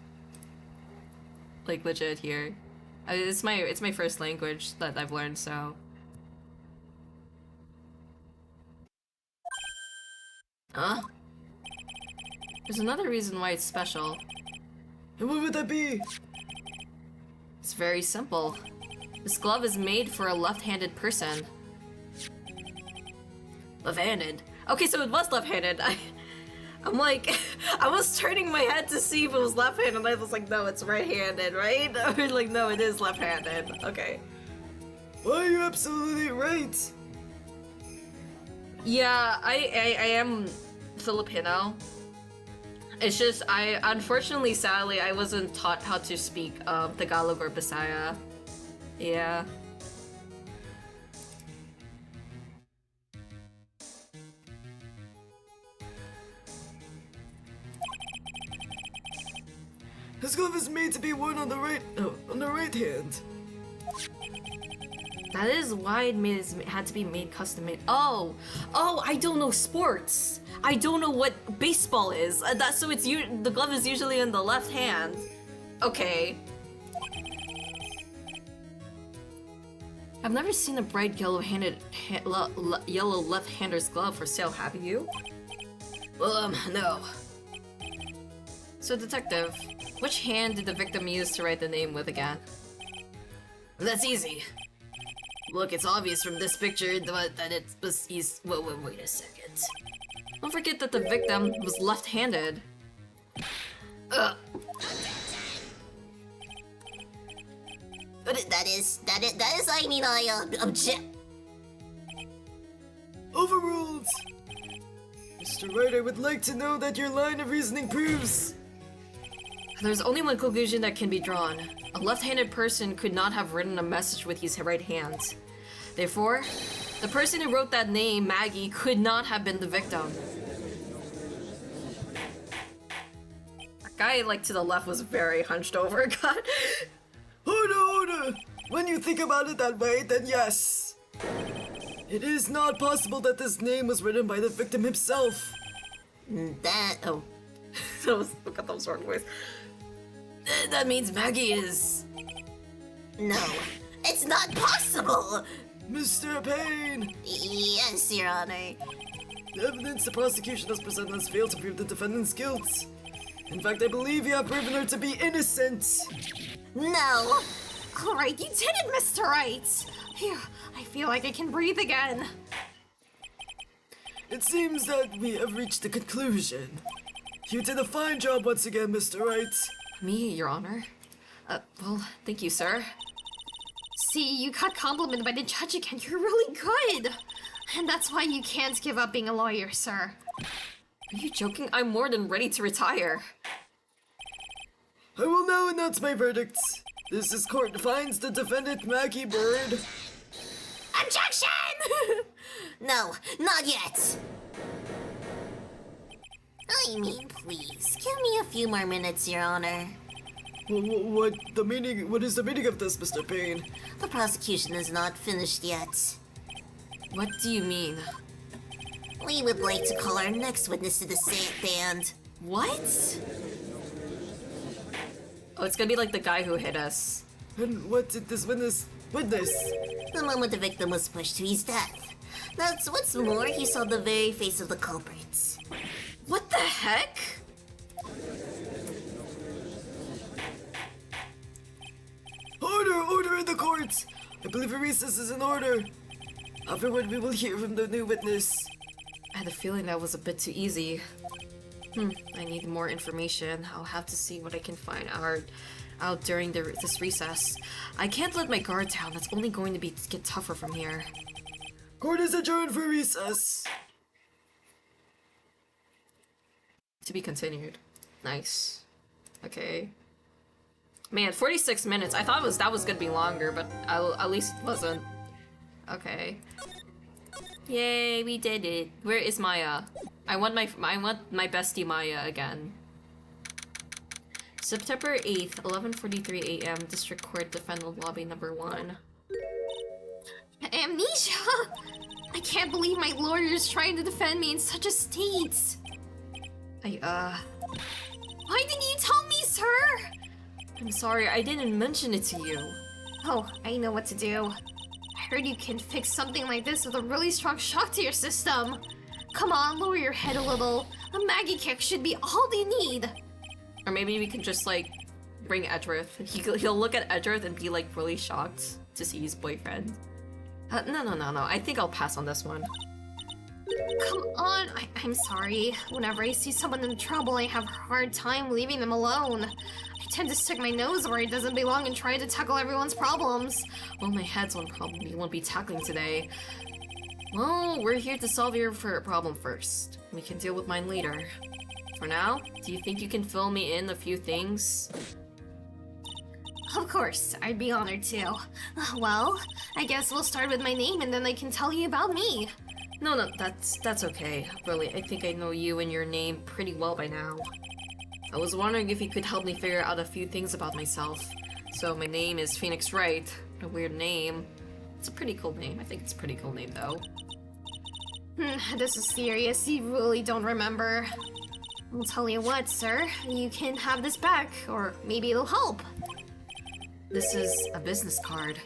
like legit here? It's my first language that I've learned, so. Huh? There's another reason why it's special. And what would that be? It's very simple. This glove is made for a left-handed person. Left-handed? Okay, so it was left-handed. I'm like, I was turning my head to see if it was left-handed. I was like, no, it's right-handed, right? I was like, no, it is left-handed. Okay. Well, you're absolutely right. Yeah, I am Filipino. It's just, unfortunately, sadly, I wasn't taught how to speak Tagalog or Bisaya. Yeah. This glove is made to be worn on the right hand. That is why it had to be made custom made. Oh, I don't know sports. I don't know what baseball is. So the glove is usually in the left hand. Okay. I've never seen a bright yellow-handed yellow left-hander's glove for sale. Have you? Well, no. So, detective, which hand did the victim use to write the name with again? That's easy. Look, it's obvious from this picture that it was wait a second. Don't forget that the victim was left-handed. Ugh. But that is, I mean, I object. Overruled! Mr. Wright, I would like to know that your line of reasoning proves. There's only one conclusion that can be drawn. A left-handed person could not have written a message with his right hand. Therefore, the person who wrote that name, Maggie, could not have been the victim. That guy, like, to the left was very hunched over. God. Order! When you think about it that way, then yes. It is not possible that this name was written by the victim himself. Oh. Look at those wrong words. That means Maggie is... No, it's not possible! Mr. Payne! Yes, Your Honor. The evidence the prosecution has presented has failed to prove the defendant's guilt. In fact, I believe you have proven her to be innocent. No! Alright, you did it, Mr. Wright! Phew, I feel like I can breathe again. It seems that we have reached a conclusion. You did a fine job once again, Mr. Wright. Me, Your Honor? Well, thank you, sir. See, you got complimented by the judge again. You're really good! And that's why you can't give up being a lawyer, sir. Are you joking? I'm more than ready to retire. I will now announce my verdict. This court finds the defendant Maggie Bird. Objection! No, not yet. I mean, please, give me a few more minutes, Your Honor. What is the meaning of this, Mr. Payne? The prosecution is not finished yet. What do you mean? We would like to call our next witness to the stand. What? Oh, it's gonna be like the guy who hit us. And what did this witness witness? The moment the victim was pushed to his death. That's what's more, he saw the very face of the culprits. What the heck? Order in the court! I believe a recess is in order. Afterward, we will hear from the new witness. I had a feeling that was a bit too easy. I need more information. I'll have to see what I can find out during this recess. I can't let my guard down. That's only going to get tougher from here. Court is adjourned for recess. To be continued. Nice. Okay. Man, 46 minutes. I thought that was gonna be longer, but at least it wasn't. Okay. Yay, we did it. Where is Maya? I want my bestie Maya again. September 8th, 11:43 a.m. District Court Defendant Lobby number 1. Amnesia! I can't believe my lawyer's trying to defend me in such a state. Why didn't you tell me, sir? I'm sorry, I didn't mention it to you. Oh, I know what to do. I heard you can fix something like this with a really strong shock to your system. Come on, lower your head a little. A Maggie kick should be all they need. Or maybe we can just, like, bring Edgeworth. He'll look at Edgeworth and be, like, really shocked to see his boyfriend. No. I think I'll pass on this one. Come on, I'm sorry. Whenever I see someone in trouble, I have a hard time leaving them alone. I tend to stick my nose where it doesn't belong and try to tackle everyone's problems. Well, my head's one problem you won't be tackling today. Well, we're here to solve your problem first. We can deal with mine later. For now, do you think you can fill me in a few things? Of course, I'd be honored to. Well, I guess we'll start with my name and then I can tell you about me. No, that's okay. Really, I think I know you and your name pretty well by now. I was wondering if you could help me figure out a few things about myself. So my name is Phoenix Wright. A weird name. It's a pretty cool name. I think it's a pretty cool name, though. This is serious. You really don't remember. I'll tell you what, sir. You can have this back, or maybe it'll help. This is a business card.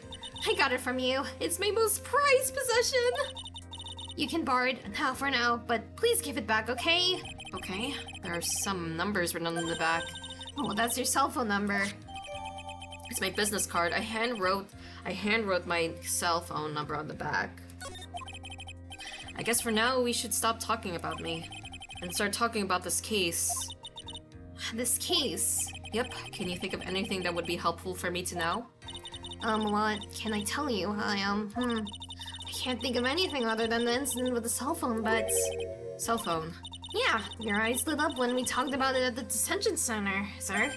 I got it from you. It's my most prized possession. You can borrow it now for now, but please give it back, okay? Okay. There are some numbers written on the back. Oh, that's your cell phone number. It's my business card. I hand wrote my cell phone number on the back. I guess for now we should stop talking about me and start talking about this case. This case? Yep. Can you think of anything that would be helpful for me to know? What can I tell you? I can't think of anything other than the incident with the cell phone, but... Cell phone. Yeah, your eyes lit up when we talked about it at the detention center, sir.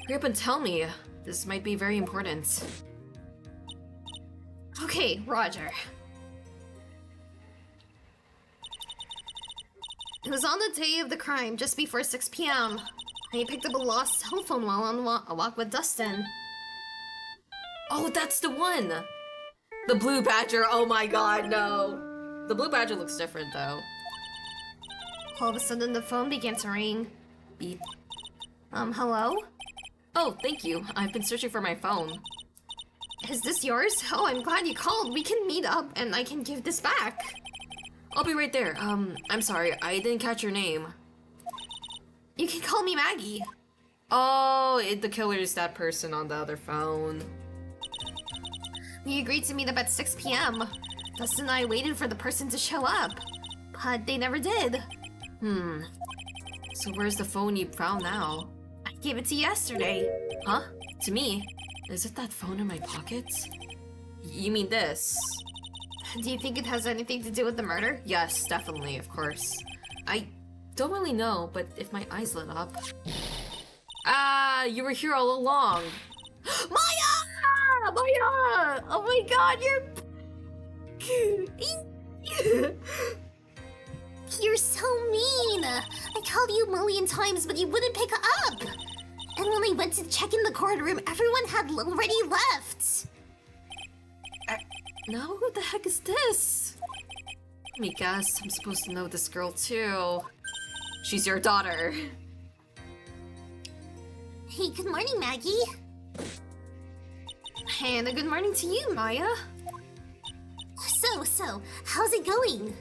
Hurry up and tell me. This might be very important. Okay, Roger. It was on the day of the crime, just before 6 p.m. I picked up a lost cell phone while on a walk with Dustin. Oh, that's the one! The blue badger, oh my god, no! The blue badger looks different, though. All of a sudden, the phone began to ring. Beep. Hello? Oh, thank you. I've been searching for my phone. Is this yours? Oh, I'm glad you called. We can meet up and I can give this back. I'll be right there. I'm sorry, I didn't catch your name. You can call me Maggie. Oh, the killer is that person on the other phone. We agreed to meet up at 6 p.m. Dustin and I waited for the person to show up, but they never did. So where's the phone you found now? I gave it to you yesterday. Huh? To me? Is it that phone in my pocket? You mean this? Do you think it has anything to do with the murder? Yes, definitely, of course. I don't really know, but if my eyes lit up... Ah, you were here all along. Maya! Maya! Oh my god, You're so mean! I called you a million times, but you wouldn't pick up! And when I went to check in the courtroom, everyone had already left! Now who the heck is this? Let me guess, I'm supposed to know this girl too. She's your daughter. Hey, good morning, Maggie. And a good morning to you, Maya. So, how's it going?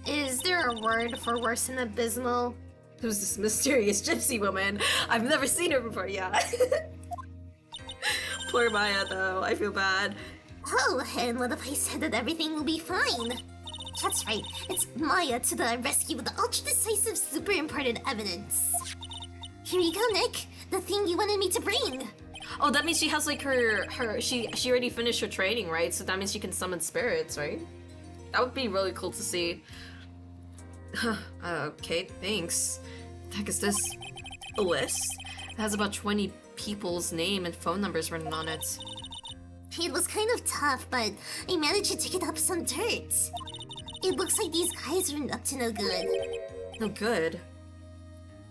Is there a word for worse than abysmal? Who's this mysterious gypsy woman? I've never seen her before, yeah. Poor Maya, though. I feel bad. Oh, and what if I said that everything will be fine? That's right, it's Maya to the rescue with the ultra-decisive, super important evidence. Here you go, Nick. The thing you wanted me to bring. Oh, that means she has like she already finished her training, right? So that means she can summon spirits, right? That would be really cool to see. Okay, thanks. What the heck is this? A list? It has about 20 people's name and phone numbers written on it. It was kind of tough, but I managed to dig up some dirt. It looks like these guys are up to no good. No good?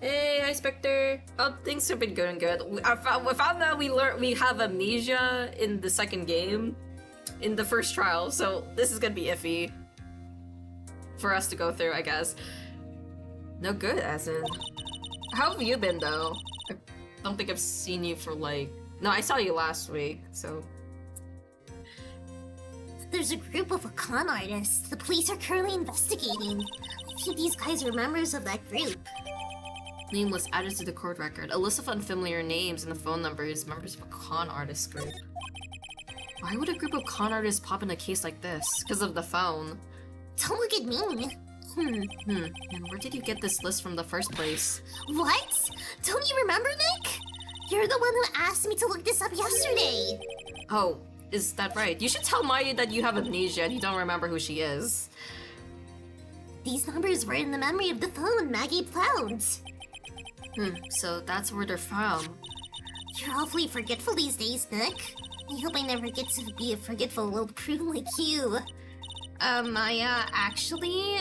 Hey, hi Spectre. Oh, things have been going good. We found that we have amnesia in the second game, in the first trial, so this is gonna be iffy for us to go through, I guess. No good, as in. How have you been, though? I don't think I've seen you for like... No, I saw you last week, so... There's a group of con artists. The police are currently investigating. I think these guys are members of that group. Name was added to the court record. A list of unfamiliar names and the phone numbers, members of a con artist group. Why would a group of con artists pop in a case like this? Because of the phone. Don't look at me. And where did you get this list from the first place? What? Don't you remember, Nick? You're the one who asked me to look this up yesterday. Oh, is that right? You should tell Maya that you have amnesia and you don't remember who she is. These numbers were in the memory of the phone Maggie found. So that's where they're from. You're awfully forgetful these days, Nick. I hope I never get to be a forgetful old prune like you. Maya, actually,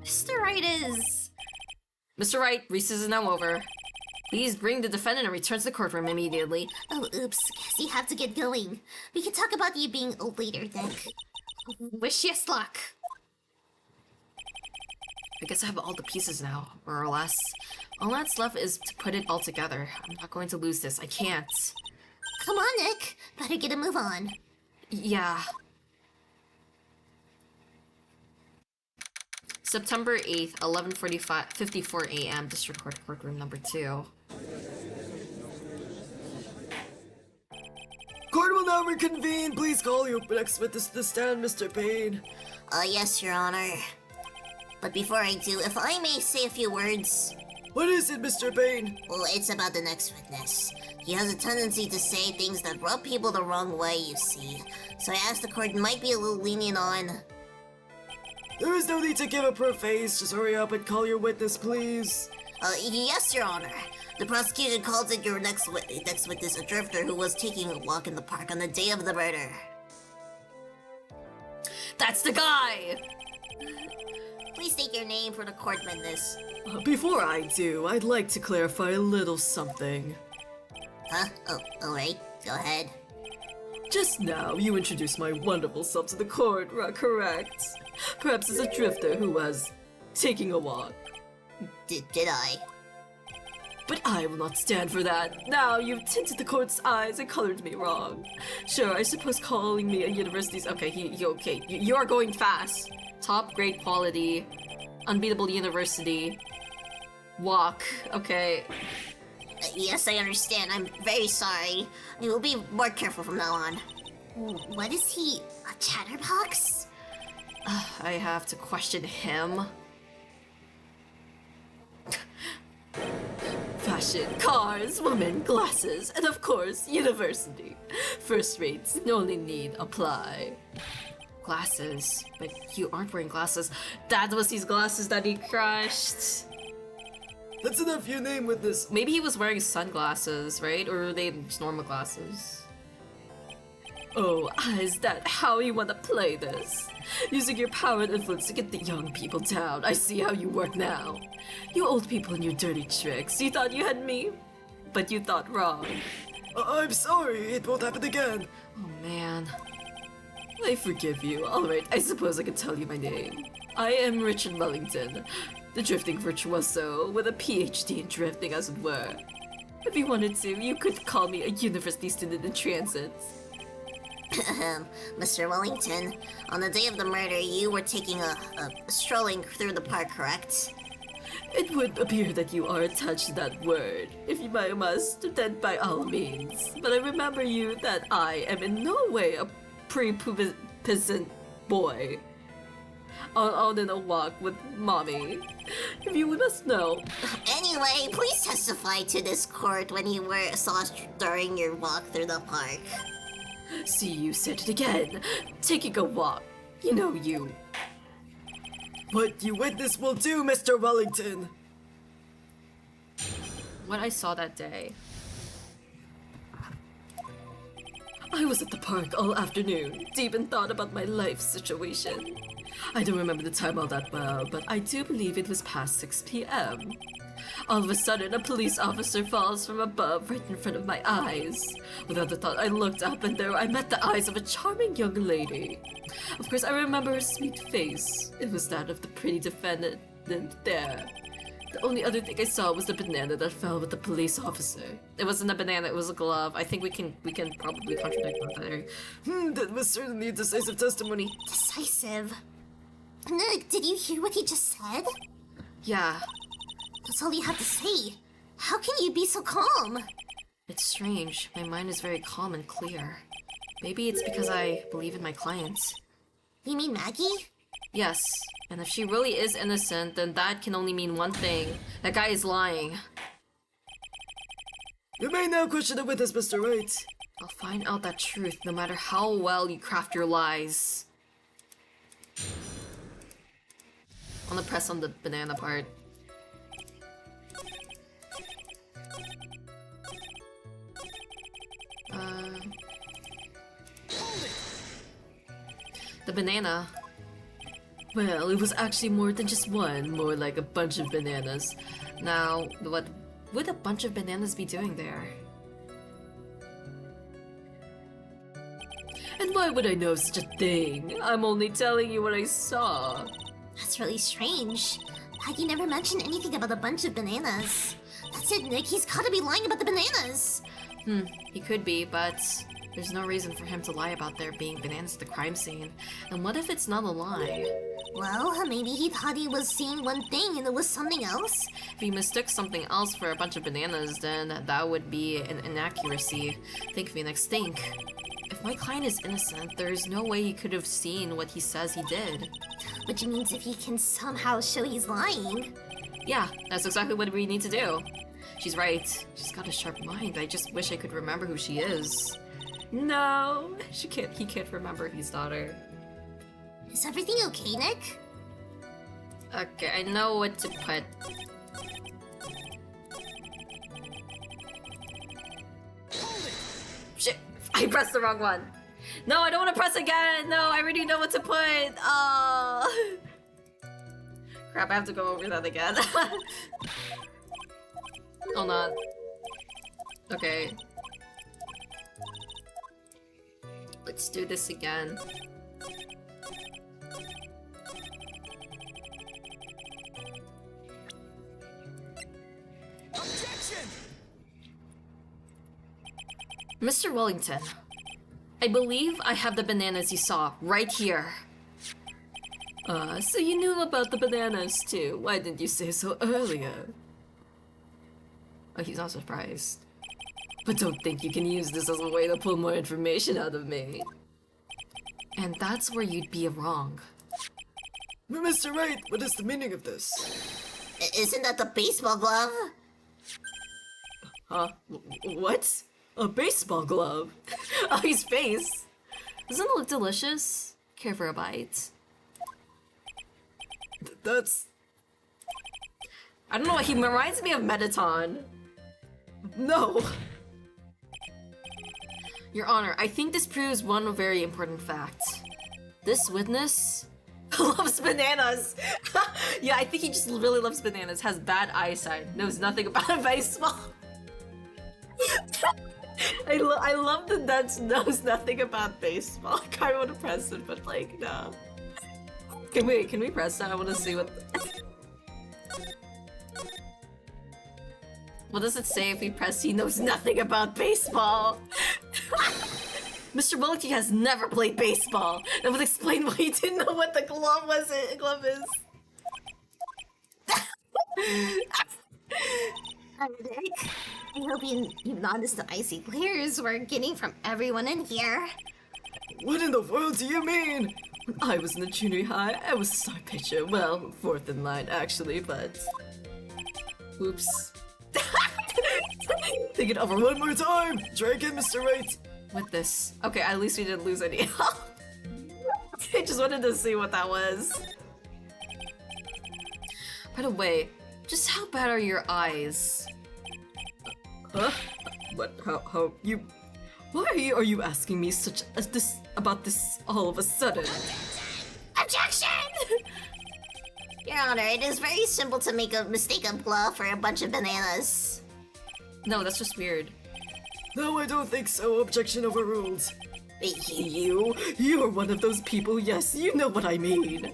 Mr. Wright is... Mr. Wright, recess is now over. Please bring the defendant and return to the courtroom immediately. Oh, oops. Guess you have to get going. We can talk about you being old later, Nick. Wish you luck. I guess I have all the pieces now, more or less. All that's left is to put it all together. I'm not going to lose this. I can't. Come on, Nick. Better get a move on. Yeah. September 8th, 11:54 a.m. District Court Courtroom number 2. Court will now reconvene. Please call your next witness to the stand, Mr. Payne. Yes, Your Honor. But before I do, if I may say a few words... What is it, Mr. Payne? Well, it's about the next witness. He has a tendency to say things that rub people the wrong way, you see. So I asked the court might be a little lenient on... There is no need to give a preface. Just hurry up and call your witness, please. Yes, Your Honor. The prosecution calls it your next witness, a drifter who was taking a walk in the park on the day of the murder. That's the guy! Please state your name for the court witness. Before I do, I'd like to clarify a little something. Huh? Oh, alright. Go ahead. Just now, you introduced my wonderful self to the court, correct? Perhaps as a drifter who was taking a walk. Did I? But I will not stand for that. Now you've tinted the court's eyes and colored me wrong. Sure, I suppose calling me a university's... Okay, you are going fast. Top grade quality. Unbeatable university. Walk. Okay. Yes, I understand. I'm very sorry. I will be more careful from now on. What is he? A chatterbox? I have to question him. Fashion, cars, women, glasses, and of course, university. First rates only need apply. Glasses. But you aren't wearing glasses. That was his glasses that he crushed. That's enough, you name witness. Maybe he was wearing sunglasses, right? Or were they just normal glasses? Oh, is that how you want to play this? Using your power and influence to get the young people down. I see how you work now. You old people and your dirty tricks. You thought you had me? But you thought wrong. I'm sorry, it won't happen again. Oh man. I forgive you. Alright, I suppose I can tell you my name. I am Richard Wellington, the drifting virtuoso with a PhD in drifting, as it were. If you wanted to, you could call me a university student in transit. Mr. Wellington, on the day of the murder, you were taking a strolling through the park, correct? It would appear that you are attached to that word. If you must, then by all means. But I remember you that I am in no way a prepubescent boy. On in a walk with mommy. If you must know. Anyway, please testify to this court when you saw us during your walk through the park. See, you said it again. Taking a walk. You know you. What you witness will do, Mr. Wellington. What I saw that day. I was at the park all afternoon, deep in thought about my life situation. I don't remember the time all that well, but I do believe it was past 6 p.m. All of a sudden, a police officer falls from above right in front of my eyes. Without a thought, I looked up and there I met the eyes of a charming young lady. Of course, I remember her sweet face. It was that of the pretty defendant there. The only other thing I saw was the banana that fell with the police officer. It wasn't a banana, it was a glove. I think we can probably contradict that there. That was certainly a decisive testimony. Decisive. Nick, did you hear what he just said? Yeah, That's all you have to say. How can you be so calm? it's strange. My mind is very calm and clear. Maybe it's because I believe in my clients. You mean Maggie? Yes, and if she really is innocent, then that can only mean one thing. That guy is lying. You may now question the witness, Mr. Wright. I'll find out that truth no matter how well you craft your lies. I'm gonna press on the banana part. The banana. Well, it was actually more than just one, more like a bunch of bananas. Now, what would a bunch of bananas be doing there? And why would I know such a thing? I'm only telling you what I saw. That's really strange. Maggie never mentioned anything about a bunch of bananas. That's it, Nick. He's gotta be lying about the bananas. He could be, but there's no reason for him to lie about there being bananas at the crime scene. And what if it's not a lie? Well, maybe he thought he was seeing one thing and it was something else. If he mistook something else for a bunch of bananas, then that would be an inaccuracy. Think, Phoenix, think. If my client is innocent, there's no way he could have seen what he says he did. Which means if he can somehow show he's lying. Yeah, that's exactly what we need to do. She's right. She's got a sharp mind. I just wish I could remember who she is. No, he can't remember his daughter. Is everything okay, Nick? Okay, I know what to put. Shit, I pressed the wrong one. No, I don't want to press again. No, I already know what to put. Oh. Crap, I have to go over that again. Hold on. Okay. Let's do this again. Mr. Wellington, I believe I have the bananas you saw right here. So you knew about the bananas too. Why didn't you say so earlier? Oh, he's not surprised. But don't think you can use this as a way to pull more information out of me. And that's where you'd be wrong. But Mr. Wright, what is the meaning of this? Isn't that the baseball glove? Huh? What? A baseball glove? Oh, his face! Doesn't it look delicious? Care for a bite? That's... I don't know, he reminds me of Mettaton. No! Your Honor, I think this proves one very important fact. This witness loves bananas! Yeah, I think he just really loves bananas, has bad eyesight, knows nothing about baseball. I love that knows nothing about baseball. I kind of want to press it, but like, no. Can we press that? I want to see what... What does it say if we press he knows nothing about baseball? Mr. Wellington has never played baseball. That would explain why he didn't know what the glove is. Nick, I hope you noticed the icy glares we're getting from everyone in here. What in the world do you mean? When I was in the junior high, I was a star pitcher. Well, fourth in line actually, but... Oops. Think it over one more time! Try again, Mr. Wright! With this. Okay, at least we didn't lose any. I just wanted to see what that was. By the way, just how bad are your eyes? Huh? What? How you... Why are you asking me such about this all of a sudden? Objection! Your Honor, it is very simple to make a mistake of glove for a bunch of bananas. No, that's just weird. No, I don't think so. Objection overruled. Wait, You are one of those people, yes, you know what I mean.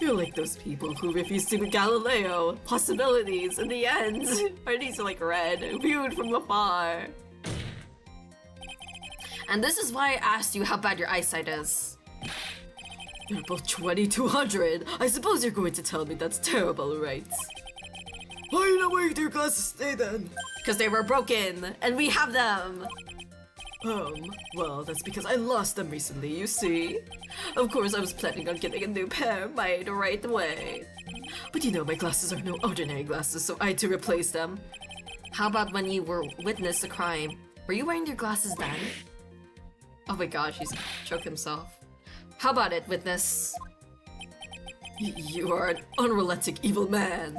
You're like those people who refuse to meet Galileo. Possibilities, in the end, are these like red, viewed from afar. And this is why I asked you how bad your eyesight is. They're both 2200. I suppose you're going to tell me that's terrible, right? Why are you not wearing your glasses today then? Because they were broken, and we have them! Well, that's because I lost them recently, you see. Of course, I was planning on getting a new pair made right away. But you know, my glasses are no ordinary glasses, so I had to replace them. How about when you were witness the crime? Were you wearing your glasses then? Oh my gosh, he's choked himself. How about it, witness? You are an unrelenting evil man.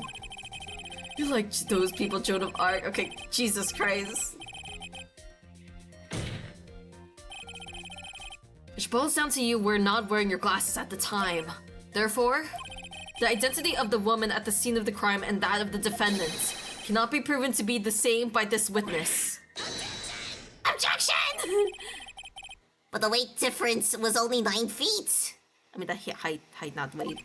You like those people, Joan of Arc? Okay, Jesus Christ. Which boils down to you were not wearing your glasses at the time. Therefore, the identity of the woman at the scene of the crime and that of the defendant cannot be proven to be the same by this witness. Objection! But the weight difference was only 9 feet. I mean, the height, not weight.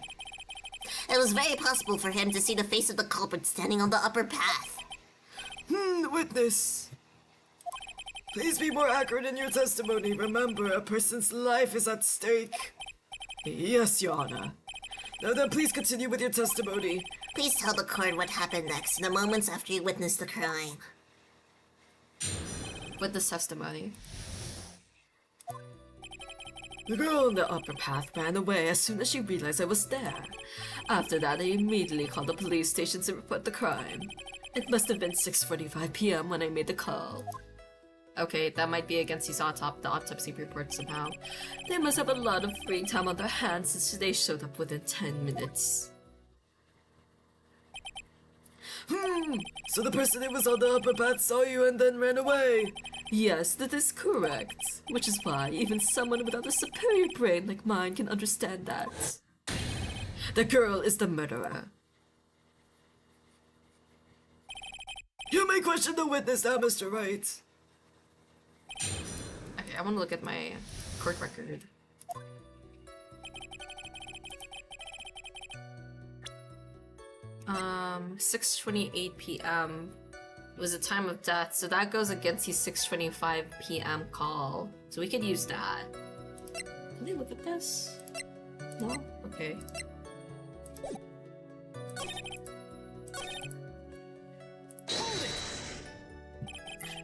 It was very possible for him to see the face of the culprit standing on the upper path. Witness. Please be more accurate in your testimony. Remember, a person's life is at stake. Yes, Your Honor. Now then, please continue with your testimony. Please tell the court what happened next in the moments after you witnessed the crime. With this testimony. The girl on the upper path ran away as soon as she realized I was there. After that, I immediately called the police station to report the crime. It must have been 6:45 p.m. when I made the call. Okay, that might be against his the autopsy report somehow. They must have a lot of free time on their hands since they showed up within 10 minutes. So the person who was on the upper path saw you and then ran away? Yes, that is correct. Which is why even someone without a superior brain like mine can understand that. The girl is the murderer. You may question the witness now, Mr. Wright. Okay, I want to look at my court record. Um, 6:28 p.m. was the time of death, so that goes against his 6:25 p.m. call. So we could use that. Can they look at this? No? Okay.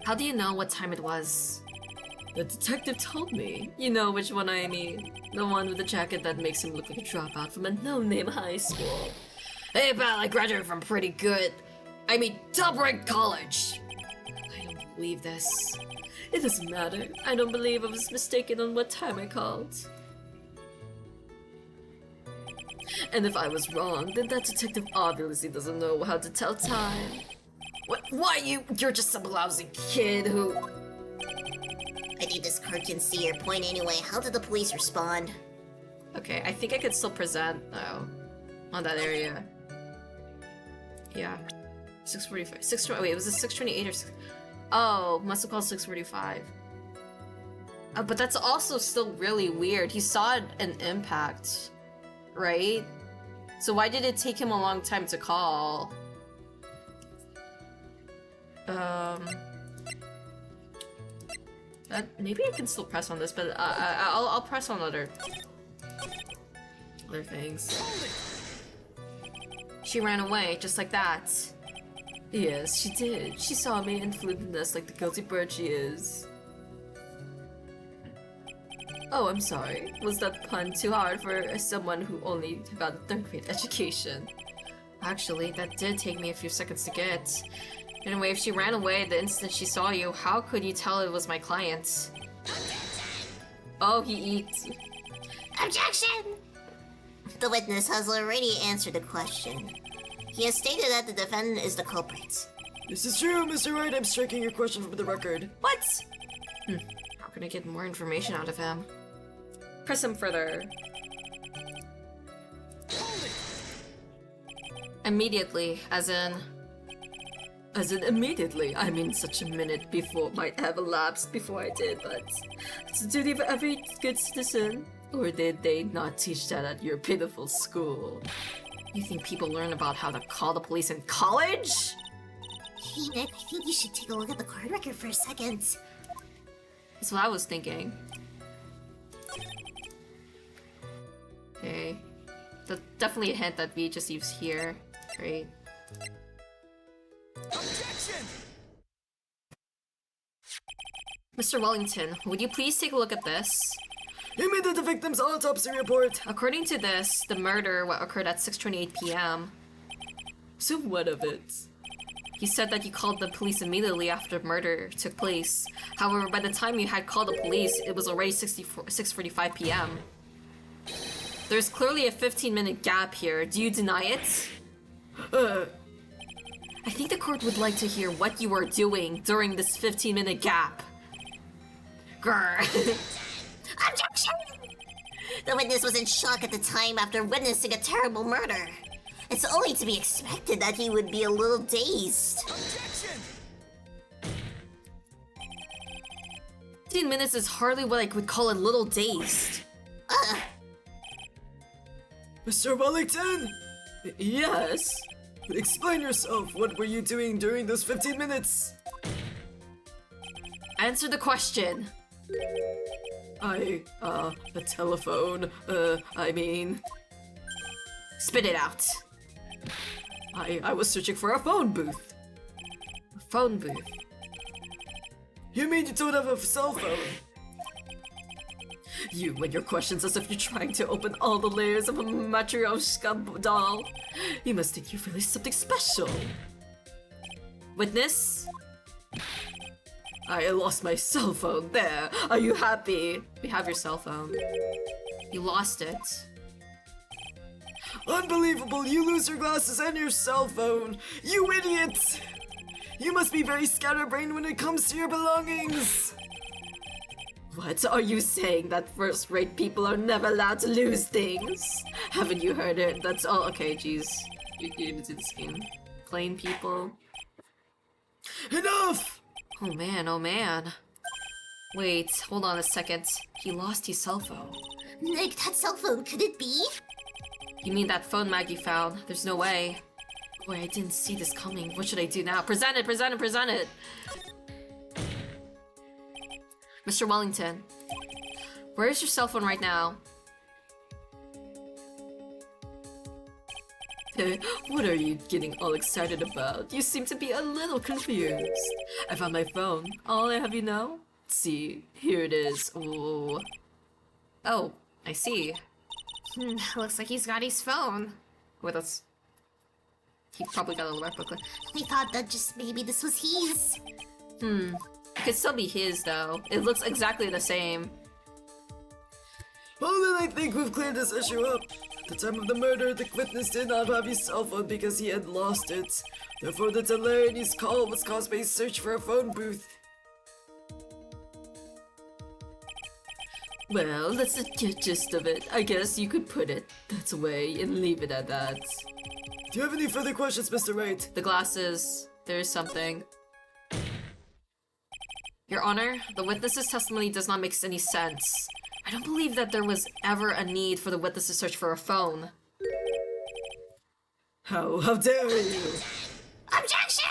How do you know what time it was? The detective told me. You know which one I mean. The one with the jacket that makes him look like a dropout from a no-name high school. Hey pal, I graduated from pretty good, top-ranked college. I don't believe this. It doesn't matter. I don't believe I was mistaken on what time I called. And if I was wrong, then that detective obviously doesn't know how to tell time. What? Why you're just some lousy kid who... I think this court can see your point anyway. How did the police respond? Okay, I think I could still present, though, on that area. Yeah. 6:45. 6:20. Wait, was it 6:28 or 6? Oh, must have called 6:45. But that's also still really weird. He saw an impact, right? So why did it take him a long time to call? Maybe I can still press on this, but I'll press on other things. She ran away, just like that. Yes, she did. She saw me and flew the nest like the guilty bird she is. Oh, I'm sorry. Was that pun too hard for someone who only got a third-grade education? Actually, that did take me a few seconds to get. Anyway, if she ran away the instant she saw you, how could you tell it was my client? Oh, he eats. Objection! The witness has already answered the question. He has stated that the defendant is the culprit. This is true, Mr. Wright. I'm striking your question from the record. What? How can I get more information out of him? Press him further. Immediately, as in... As in immediately. I mean, such a minute before might have elapsed before I did, but it's a duty of every good citizen. Or did they not teach that at your pitiful school? You think people learn about how to call the police in college? Hey Nick, I think you should take a look at the card record for a second. That's what I was thinking. Okay. That's definitely a hint that V just leaves here. Great. Objection! Mr. Wellington, would you please take a look at this? He made the victim's autopsy report. According to this, the murder occurred at 6:28 p.m. So what of it? He said that you called the police immediately after the murder took place. However, by the time you had called the police, it was already 6:45 p.m. There's clearly a 15-minute gap here. Do you deny it? I think the court would like to hear what you were doing during this 15-minute gap. Grr. Objection! The witness was in shock at the time after witnessing a terrible murder. It's only to be expected that he would be a little dazed. Objection! 15 minutes is hardly what I would call a little dazed. Mr. Wellington? Yes? Explain yourself. What were you doing during those 15 minutes? Answer the question. The telephone, I mean... Spit it out. I was searching for a phone booth. A phone booth. You mean you don't have a cell phone? You and your questions as if you're trying to open all the layers of a Matryoshka doll. You must think you're really something special. Witness? I lost my cell phone there. Are you happy? We have your cell phone. You lost it. Unbelievable! You lose your glasses and your cell phone! You idiot! You must be very scatterbrained when it comes to your belongings! What are you saying? That first-rate people are never allowed to lose things? Haven't you heard it? That's all. Okay, jeez. You gave it to this game. Plain people. Enough! Oh man, oh man. Wait, hold on a second. He lost his cell phone. Nick, that cell phone, could it be? You mean that phone Maggie found? There's no way. Boy, I didn't see this coming. What should I do now? Present it, present it, present it! Mr. Wellington, where is your cell phone right now? What are you getting all excited about? You seem to be a little confused. I found my phone. All I have you know? See, here it is. Ooh. Oh, I see. Looks like he's got his phone. With us. He probably got a little replica. I thought that just maybe this was his. It could still be his though. It looks exactly the same. Well then I think we've cleared this issue up. At the time of the murder, the witness did not have his cell phone because he had lost it. Therefore the delay in his call was caused by his search for a phone booth. Well, that's the gist of it. I guess you could put it that way and leave it at that. Do you have any further questions, Mr. Wright? The glasses. There's something. Your Honor, the witness's testimony does not make any sense. I don't believe that there was ever a need for the witness to search for a phone. How dare you? Objection!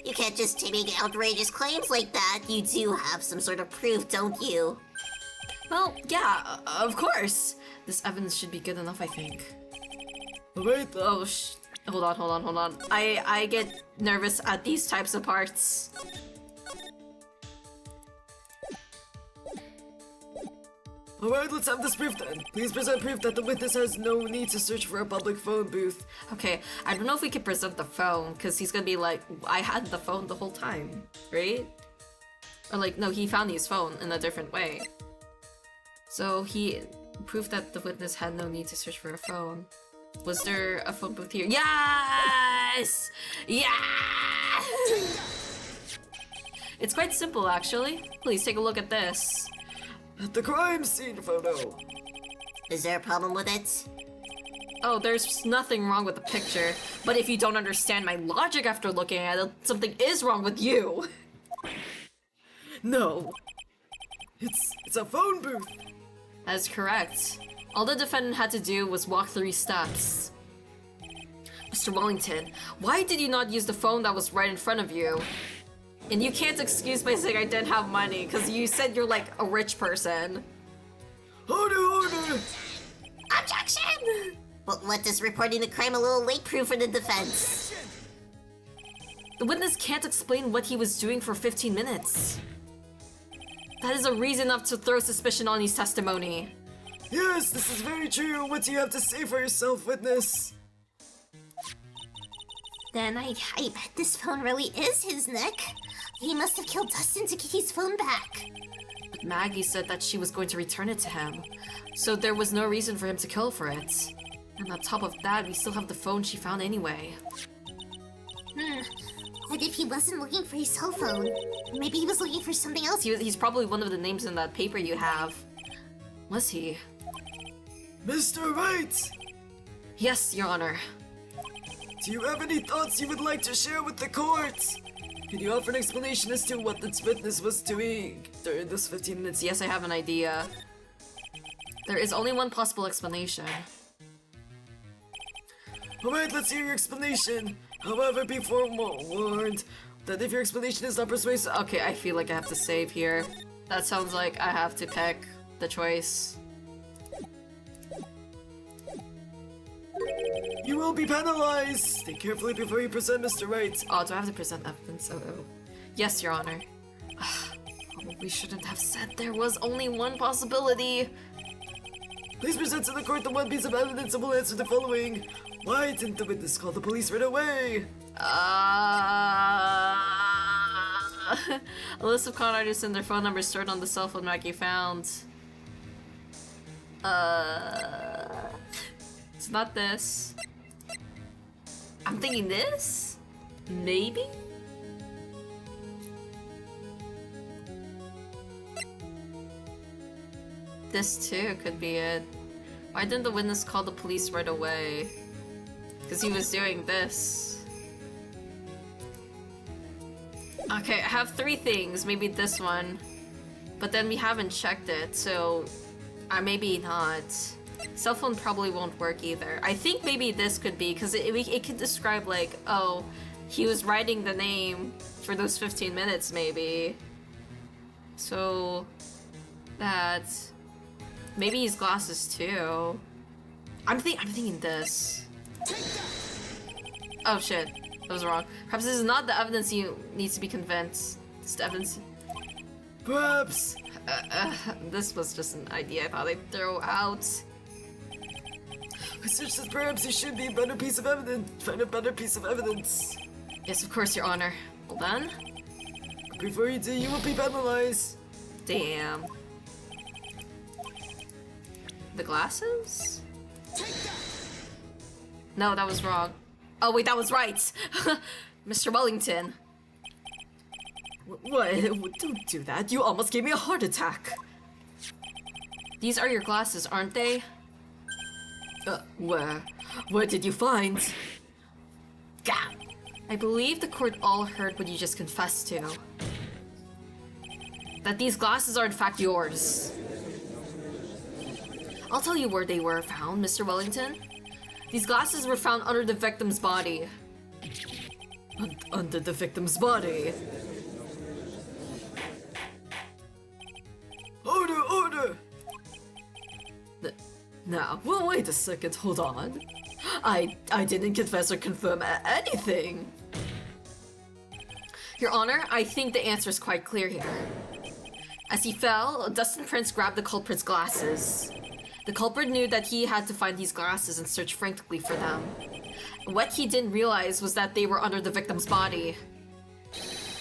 You can't just make outrageous claims like that. You do have some sort of proof, don't you? Well, yeah, of course. This evidence should be good enough, I think. Wait, Oh, hold on. I get nervous at these types of parts. alright, let's have this proof then. Please present proof that the witness has no need to search for a public phone booth. Okay, I don't know if we can present the phone, because he's gonna be like, I had the phone the whole time, right? Or like, no, he found his phone in a different way. So he proved that the witness had no need to search for a phone. Was there a phone booth here? Yes! Yeah! It's quite simple, actually. Please take a look at this. The crime scene photo. Is there a problem with it? Oh, there's nothing wrong with the picture, but if you don't understand my logic after looking at it, something is wrong with you. No. It's a phone booth. That is correct. All the defendant had to do was walk 3 steps. Mr. Wellington, why did you not use the phone that was right in front of you? And you can't excuse by saying I didn't have money, because you said you're like a rich person. Order! Objection! But what does reporting the crime a little late prove for the defense? The witness can't explain what he was doing for 15 minutes. That is a reason enough to throw suspicion on his testimony. Yes, this is very true. What do you have to say for yourself, witness? Then I bet this phone really is his, Nick. He must have killed Dustin to get his phone back. But Maggie said that she was going to return it to him, so there was no reason for him to kill for it. And on top of that, we still have the phone she found anyway. What if he wasn't looking for his cell phone? Maybe he was looking for something else. He's probably one of the names in that paper you have. Was he? Mr. Wright! Yes, Your Honor. Do you have any thoughts you would like to share with the court? Can you offer an explanation as to what this witness was doing during this 15 minutes? Yes, I have an idea. There is only one possible explanation. Alright, let's hear your explanation. However, be forewarned that if your explanation is not persuasive... Okay, I feel like I have to save here. That sounds like I have to pick the choice. You will be penalized! Think carefully before you present, Mr. Wright. Oh, do I have to present evidence? Oh. Yes, Your Honor. Probably shouldn't have said there was only one possibility. Please present to the court the one piece of evidence and we'll answer the following. Why didn't the witness call the police right away? A list of con artists and their phone numbers stored on the cell phone Maggie found. It's not this. I'm thinking this? Maybe? This too could be it. Why didn't the witness call the police right away? Because he was doing this. Okay, I have 3 things. Maybe this one. But then we haven't checked it, so... maybe not. Cell phone probably won't work either. I think maybe this could be, because it could describe like, oh, he was writing the name for those 15 minutes maybe. So... that... maybe his glasses too. I'm thinking this. Oh shit, that was wrong. Perhaps this is not the evidence you need to be convinced. It's the evidence. Perhaps. This was just an idea I thought I'd throw out. Research says perhaps you should be a better piece of evidence. Find a better piece of evidence. Yes, of course, Your Honor. Hold on. Before you do, you will be penalized. Damn. The glasses? No, that was wrong. Oh wait, that was right! Mr. Wellington. What? Don't do that. You almost gave me a heart attack. These are your glasses, aren't they? Where did you find? Gah! I believe the court all heard what you just confessed to. That these glasses are in fact yours. I'll tell you where they were found, Mr. Wellington. These glasses were found under the victim's body. Under the victim's body? Order! Now, well, wait a second, hold on. I didn't confess or confirm anything. Your Honor, I think the answer is quite clear here. As he fell, Dustin Prince grabbed the culprit's glasses. The culprit knew that he had to find these glasses and search frantically for them. What he didn't realize was that they were under the victim's body.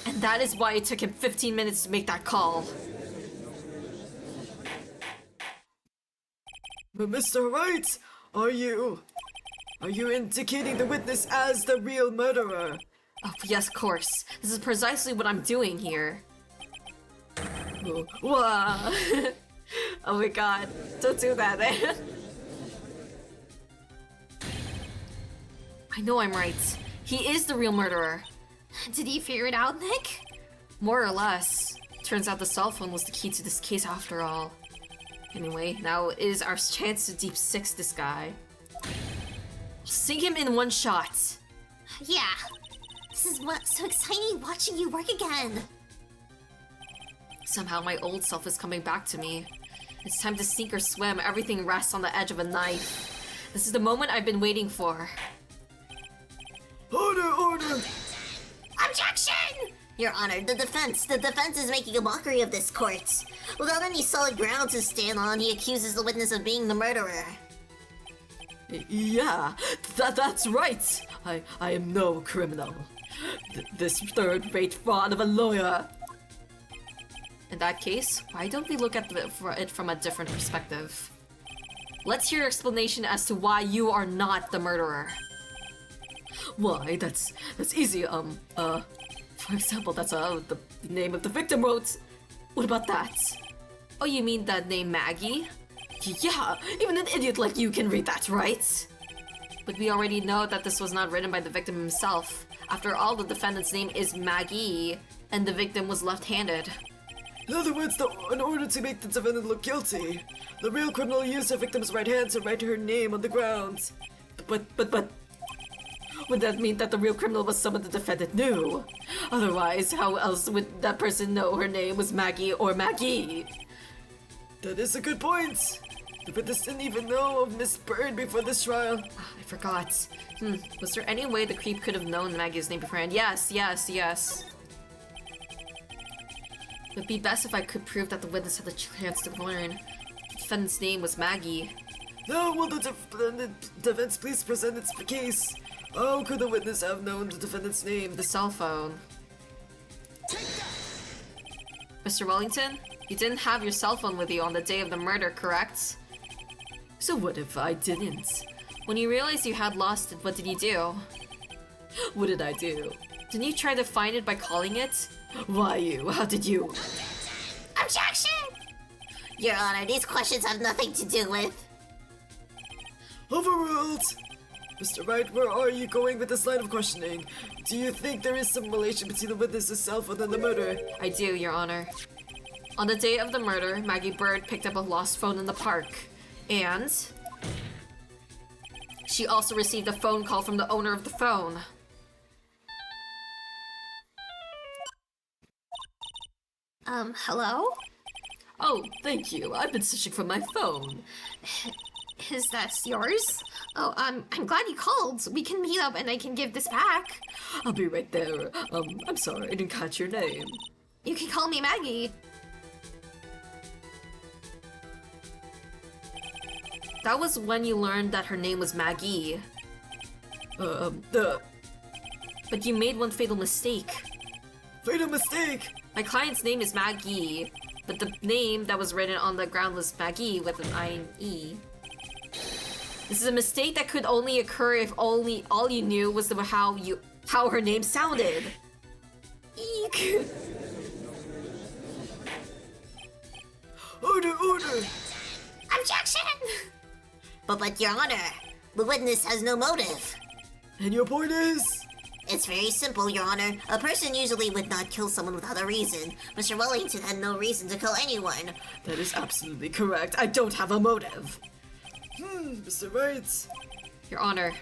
And that is why it took him 15 minutes to make that call. But Mr. Wright, are you indicating the witness as the real murderer? Oh, yes, of course. This is precisely what I'm doing here. Wow. Oh my god, don't do that, man. I know I'm right. He is the real murderer. Did you figure it out, Nick? More or less. Turns out the cell phone was the key to this case after all. Anyway, now is our chance to deep six this guy. Sink him in one shot. Yeah. This is what's so exciting watching you work again. Somehow my old self is coming back to me. It's time to sink or swim. Everything rests on the edge of a knife. This is the moment I've been waiting for. Order, order! Objection! Your Honor, the defense is making a mockery of this court. Without any solid ground to stand on, he accuses the witness of being the murderer. Yeah, that's right. I am no criminal. This third-rate fraud of a lawyer. In that case, why don't we look at it from a different perspective? Let's hear your explanation as to why you are not the murderer. Why, that's easy. For example, that's the name of the victim wrote. What about that? Oh, you mean that name Maggie? Yeah, even an idiot like you can read that, right? But we already know that this was not written by the victim himself. After all, the defendant's name is Maggie, and the victim was left-handed. In other words, in order to make the defendant look guilty, the real criminal used her victim's right hand to write her name on the ground. But, would that mean that the real criminal was someone the defendant knew? Otherwise, how else would that person know her name was Maggie or Maggie? That is a good point. The witness didn't even know of Miss Bird before this trial. I forgot. Was there any way the creep could have known Maggie's name beforehand? Yes. It'd be best if I could prove that the witness had the chance to learn the defendant's name was Maggie. No, will the defense please present its case? How could the witness have known the defendant's name? The cell phone. Mr. Wellington, you didn't have your cell phone with you on the day of the murder, correct? So what if I didn't? When you realized you had lost it, what did you do? What did I do? Didn't you try to find it by calling it? Why you? How did you? Objection! Your Honor, these questions have nothing to do with... Overruled! Mr. Wright, where are you going with this line of questioning? Do you think there is some relation between the witness's cell phone and the murder? I do, Your Honor. On the day of the murder, Maggie Bird picked up a lost phone in the park. And she also received a phone call from the owner of the phone. Hello? Oh, thank you. I've been searching for my phone. Is that yours? Oh, I'm glad you called. We can meet up and I can give this back. I'll be right there. I'm sorry, I didn't catch your name. You can call me Maggie. That was when you learned that her name was Maggie. The But you made one fatal mistake. fatal mistake! My client's name is Maggie, but the name that was written on the ground was Maggie with an I-E. This is a mistake that could only occur if all you knew was how her name sounded. Eek. Order, order! Objection! But Your Honor, the witness has no motive. And your point is? It's very simple, Your Honor. A person usually would not kill someone without a reason. Mr. Wellington had no reason to kill anyone. That is absolutely correct. I don't have a motive. Mr. Wright, Your Honor,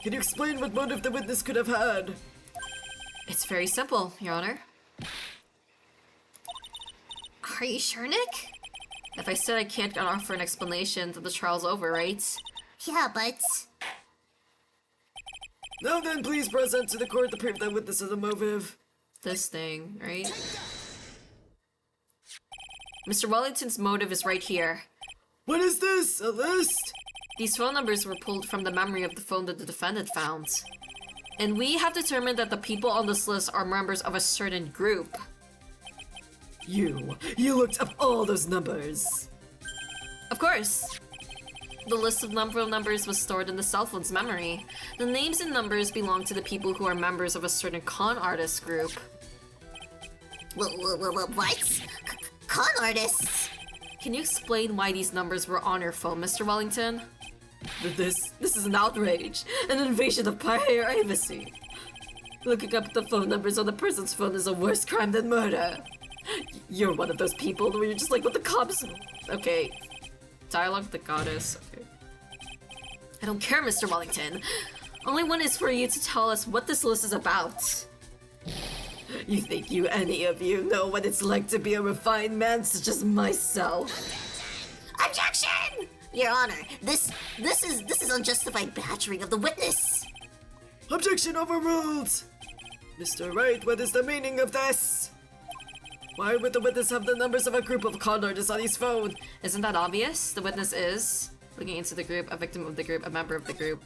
can you explain what motive the witness could have had? it's very simple, Your Honor. Are you sure, Nick? If I said I can't offer an explanation, then the trial's over, right? Yeah, but... Now then, please present to the court the proof that witness has a motive. This thing, right? Mr. Wellington's motive is right here. What is this? A list? These phone numbers were pulled from the memory of the phone that the defendant found. And we have determined that the people on this list are members of a certain group. You looked up all those numbers. Of course! The list of numbers was stored in the cell phone's memory. The names and numbers belong to the people who are members of a certain con artist group. What? Con artists? Can you explain why these numbers were on your phone, Mr. Wellington? This is an outrage, an invasion of privacy. Looking up the phone numbers on the person's phone is a worse crime than murder. You're one of those people where you're just like, what the cops... Okay, Dialogue of the goddess. Okay. I don't care, Mr. Wellington. Only one is for you to tell us what this list is about. You think any of you know what it's like to be a refined man such as myself? Objection! Your Honor, this is unjustified badgering of the witness. Objection overruled! Mr. Wright, what is the meaning of this? Why would the witness have the numbers of a group of con artists on his phone? Isn't that obvious? The witness is looking into the group, a victim of the group, a member of the group.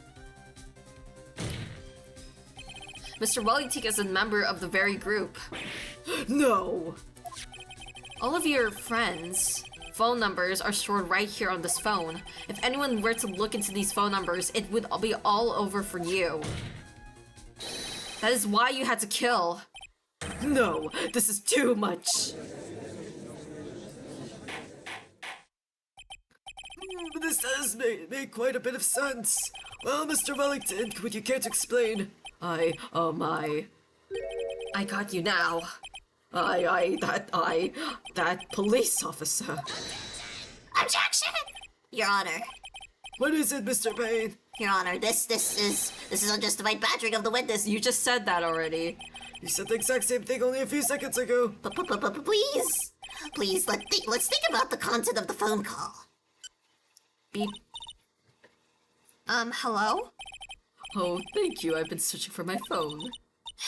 Mr. Wellington is a member of the very group. No! All of your friends' phone numbers are stored right here on this phone. If anyone were to look into these phone numbers, it would be all over for you. That is why you had to kill. No, this is too much. This does make quite a bit of sense. Well, Mr. Wellington, would you care to explain? I got you now. That police officer. Objection! Your Honor. What is it, Mr. Payne? Your Honor, this is unjustified badgering of the witness. You just said that already. You said the exact same thing only a few seconds ago. Please, let's think about the content of the phone call. Beep. Hello? Oh, thank you. I've been searching for my phone.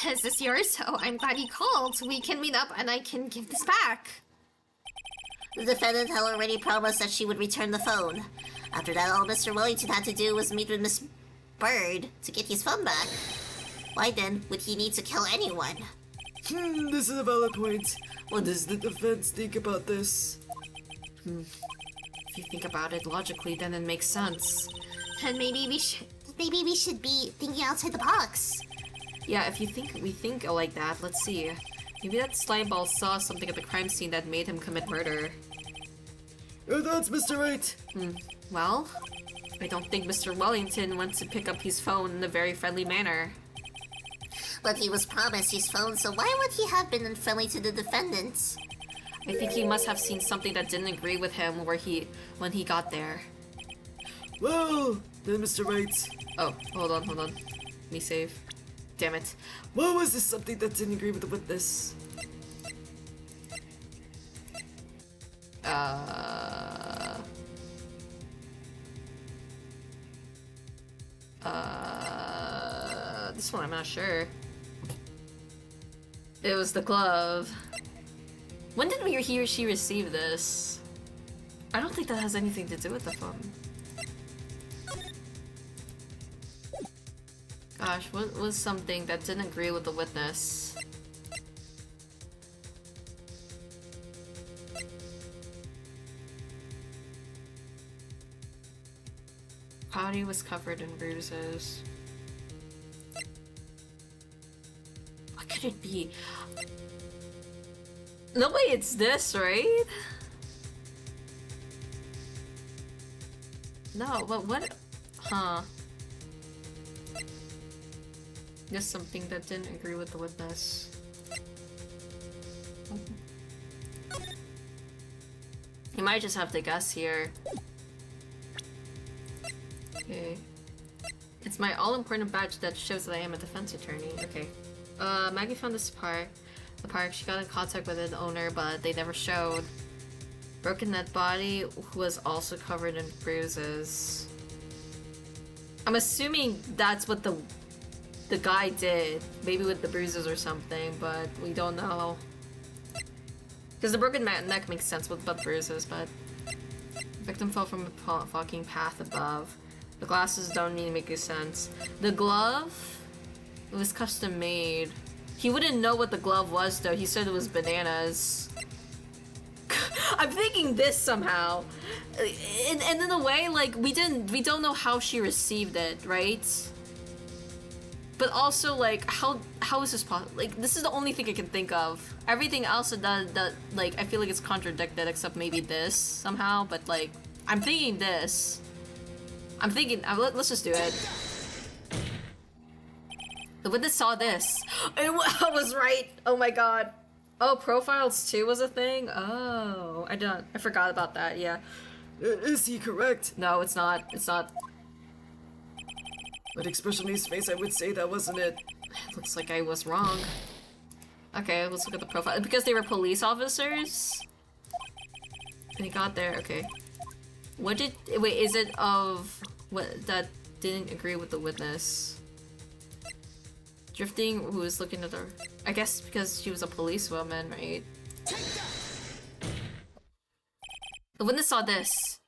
Is this yours? Oh, I'm glad you called. We can meet up and I can give this back. The defendant had already promised that she would return the phone. After that, all Mr. Wellington had to do was meet with Miss Bird to get his phone back. Why then would he need to kill anyone? This is a valid point. What does the defense think about this? If you think about it logically, then it makes sense. And maybe we should be thinking outside the box. Yeah, if we think like that, let's see. Maybe that slime ball saw something at the crime scene that made him commit murder. Your thoughts, Mr. Wright? Well, I don't think Mr. Wellington went to pick up his phone in a very friendly manner. But he was promised his phone, so why would he have been unfriendly to the defendant? I think he must have seen something that didn't agree with him when he got there. Well, then, Mr. Wright. Oh, hold on. Let me save. Damn it. What was this something that didn't agree with the witness? This one I'm not sure. It was the glove. When did he or she receive this? I don't think that has anything to do with the phone. Gosh, what was something that didn't agree with the witness? Body was covered in bruises. What could it be? No way, it's this, right? No, but what? Huh. Just something that didn't agree with the witness. You might just have to guess here. Okay. It's my all-important badge that shows that I am a defense attorney. Okay. Maggie found this park. The park, she got in contact with the owner, but they never showed. Broken dead body was also covered in bruises. I'm assuming that's what the guy did. Maybe with the bruises or something, but we don't know. Because the broken neck makes sense with the bruises, but... The victim fell from a walking path above. The glasses don't really make sense. The glove? It was custom made. He wouldn't know what the glove was though. He said it was bananas. I'm thinking this somehow. And in a way, like, we don't know how she received it, right? But also, like, how is this possible? Like, this is the only thing I can think of. Everything else that like, I feel like it's contradicted except maybe this somehow, but like, I'm thinking this. I'm thinking, let's just do it. The witness saw this. I was right. Oh my god. Oh, profiles too was a thing? Oh, I forgot about that, yeah. Is he correct? No, it's not. It's not. That expression on his face, I would say that wasn't it. It looks like I was wrong. Okay, let's look at the profile. Because they were police officers? They got there, okay. What did... Wait, is it of... What, that didn't agree with the witness? Drifting, who was looking at her... I guess because she was a policewoman, right? The witness saw this.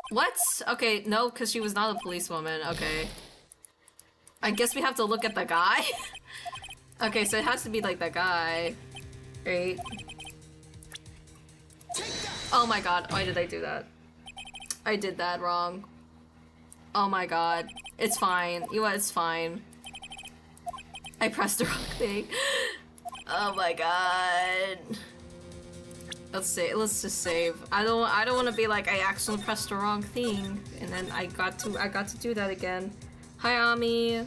What? Okay, no, because she was not a policewoman. Okay. I guess we have to look at the guy? Okay, so it has to be like the guy. Right? Oh my god, why did I do that? I did that wrong. Oh my god. It's fine. You know what, it's fine. I pressed the wrong thing. Oh my god. Let's just save. I don't want to be like I actually pressed the wrong thing and then I got to do that again. Hi Ami.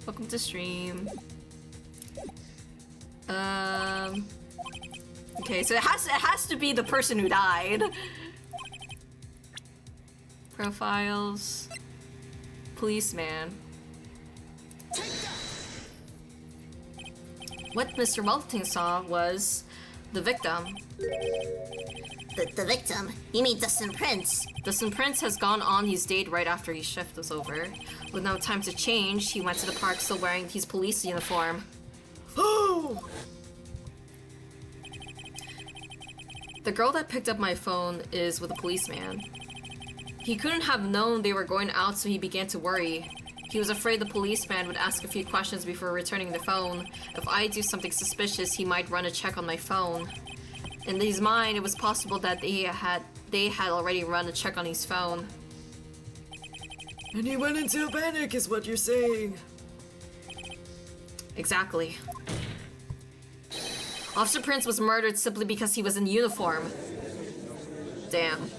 Welcome to stream. Okay, so it has to be the person who died. Profiles. Policeman. What Mr. Wellington saw was the victim. The victim? You mean Dustin Prince? Dustin Prince has gone on his date right after his shift was over. With no time to change, he went to the park still wearing his police uniform. Oh! The girl that picked up my phone is with a policeman. He couldn't have known they were going out, so he began to worry. He was afraid the policeman would ask a few questions before returning the phone. If I do something suspicious, he might run a check on my phone. In his mind, it was possible that they had already run a check on his phone. And he went into a panic, is what you're saying. Exactly. Officer Prince was murdered simply because he was in uniform. Damn.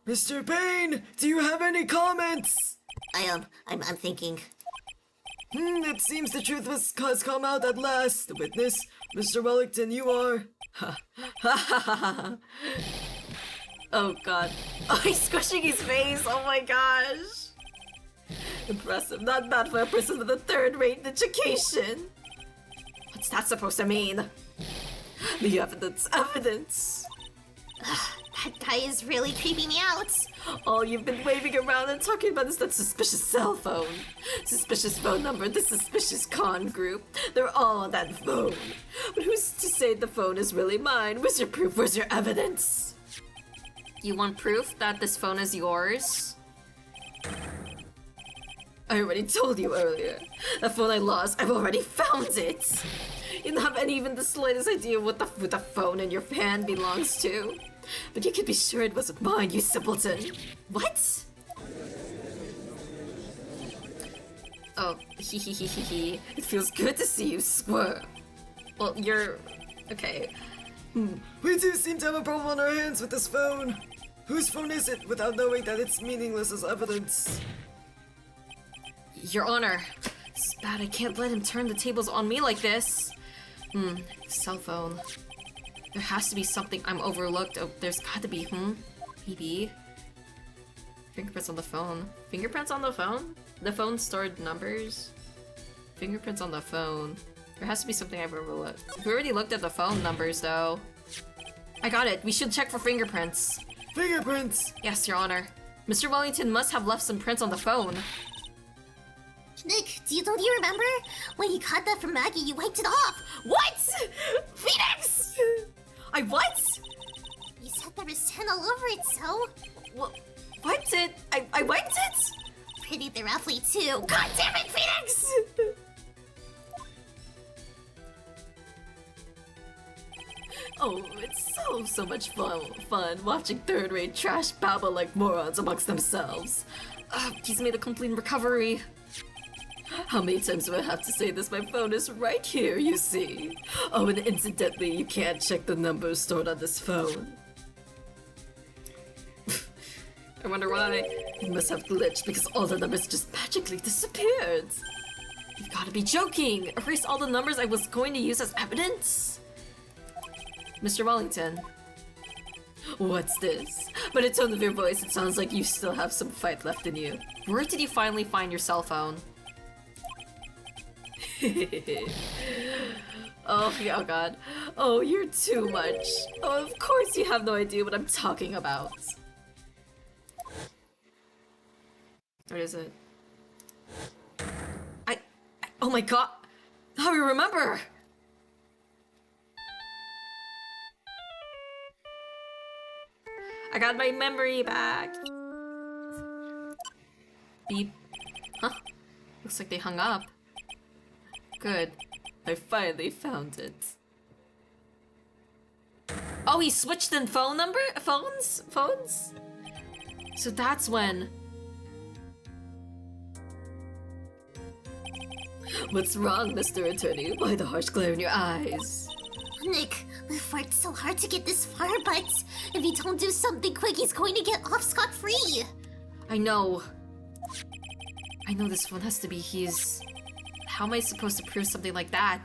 Mr. Payne, do you have any comments? I'm thinking. It seems the truth has come out at last. The witness, Mr. Wellington, you are... Oh god. Oh, he's squishing his face. Oh my gosh. Impressive. Not bad for a person with a third-rate education. What's that supposed to mean? The evidence. That guy is really creeping me out. All you've been waving around and talking about is that suspicious cell phone. Suspicious phone number, the suspicious con group. They're all on that phone. But who's to say the phone is really mine? Where's your proof? Where's your evidence? You want proof that this phone is yours? I already told you earlier. That phone I lost, I've already found it. You don't have even the slightest idea what the phone in your hand belongs to. But you can be sure it wasn't mine, you simpleton. What? Oh, he. It feels good to see you squirm. Well, you're... okay. We do seem to have a problem on our hands with this phone. Whose phone is it without knowing that it's meaningless as evidence? Your Honor. It's bad, I can't let him turn the tables on me like this. Cell phone. There has to be something I'm overlooked. Oh, there's got to be, maybe. Fingerprints on the phone. Fingerprints on the phone? The phone stored numbers? Fingerprints on the phone. There has to be something I've overlooked. We already looked at the phone numbers, though. I got it. We should check for fingerprints. Fingerprints! Yes, Your Honor. Mr. Wellington must have left some prints on the phone. Nick, don't you remember? When you caught that from Maggie, you wiped it off! What? Phoenix! I what? You said there was 10 all over it, so... What? Wiped it? I wiped it? Pretty thoroughly, too. God damn it, Phoenix! Oh, it's so much fun watching third-rate trash babble like morons amongst themselves. He's made a complete recovery. How many times do I have to say this? My phone is right here, you see. Oh, and incidentally, you can't check the numbers stored on this phone. I wonder why. It must have glitched because all the numbers just magically disappeared. You've got to be joking! Erase all the numbers I was going to use as evidence? Mr. Wellington. What's this? By the tone of your voice, it sounds like you still have some fight left in you. Where did you finally find your cell phone? Oh, yeah, oh god. Oh, you're too much. Oh, of course you have no idea what I'm talking about. What is it? Oh my god! How do you remember? I got my memory back. Beep. Huh? Looks like they hung up. Good. I finally found it. Oh, he switched in phone number? Phones? Phones? So that's when... What's wrong, Mr. Attorney? Why the harsh glare in your eyes? Nick, we've worked so hard to get this far, but if he don't do something quick, he's going to get off scot-free. I know. I know this phone has to be his. How am I supposed to prove something like that?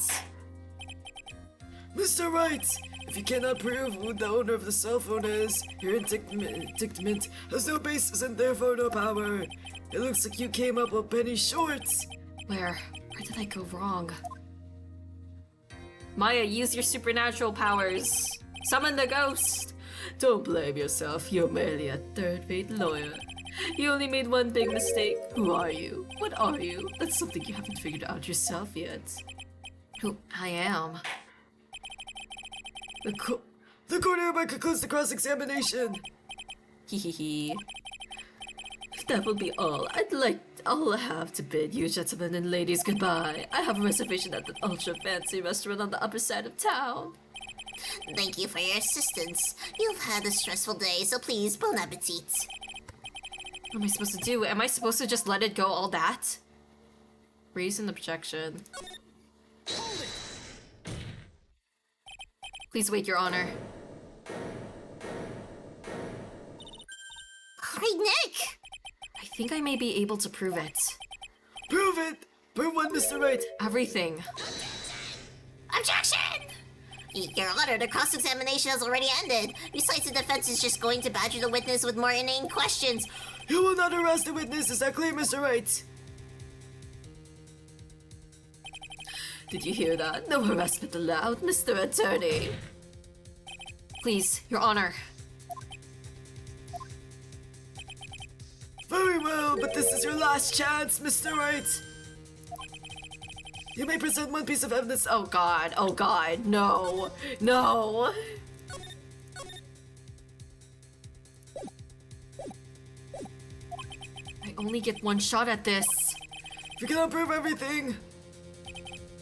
Mr. Wright, if you cannot prove who the owner of the cell phone is, your indictment has no basis and therefore no power. It looks like you came up a penny short. Where did I go wrong? Maya, use your supernatural powers. Summon the ghost. Don't blame yourself, you're merely a third-rate lawyer. You only made one big mistake. Who are you? What are you? That's something you haven't figured out yourself yet. Who I am. The court hereby concludes the cross-examination. Hehehe. That will be all. I'll have to bid you gentlemen and ladies goodbye. I have a reservation at the ultra-fancy restaurant on the upper side of town. Thank you for your assistance. You've had a stressful day, so please, bon appetit. What am I supposed to do? Am I supposed to just let it go all that? Raising the projection. Please wait, Your Honor. Hey, Nick! I think I may be able to prove it. Prove it! Prove what, Mr. Wright? Everything. Objection! Your Honor, the cross-examination has already ended. Besides, the defense is just going to badger the witness with more inane questions. You will not arrest the witness, is that clear, Mr. Wright? Did you hear that? No harassment allowed, Mr. Attorney. Please, Your Honor. Very well, but this is your last chance, Mr. Wright. You may present one piece of evidence. Oh god, no. No. I only get one shot at this. If you cannot prove everything,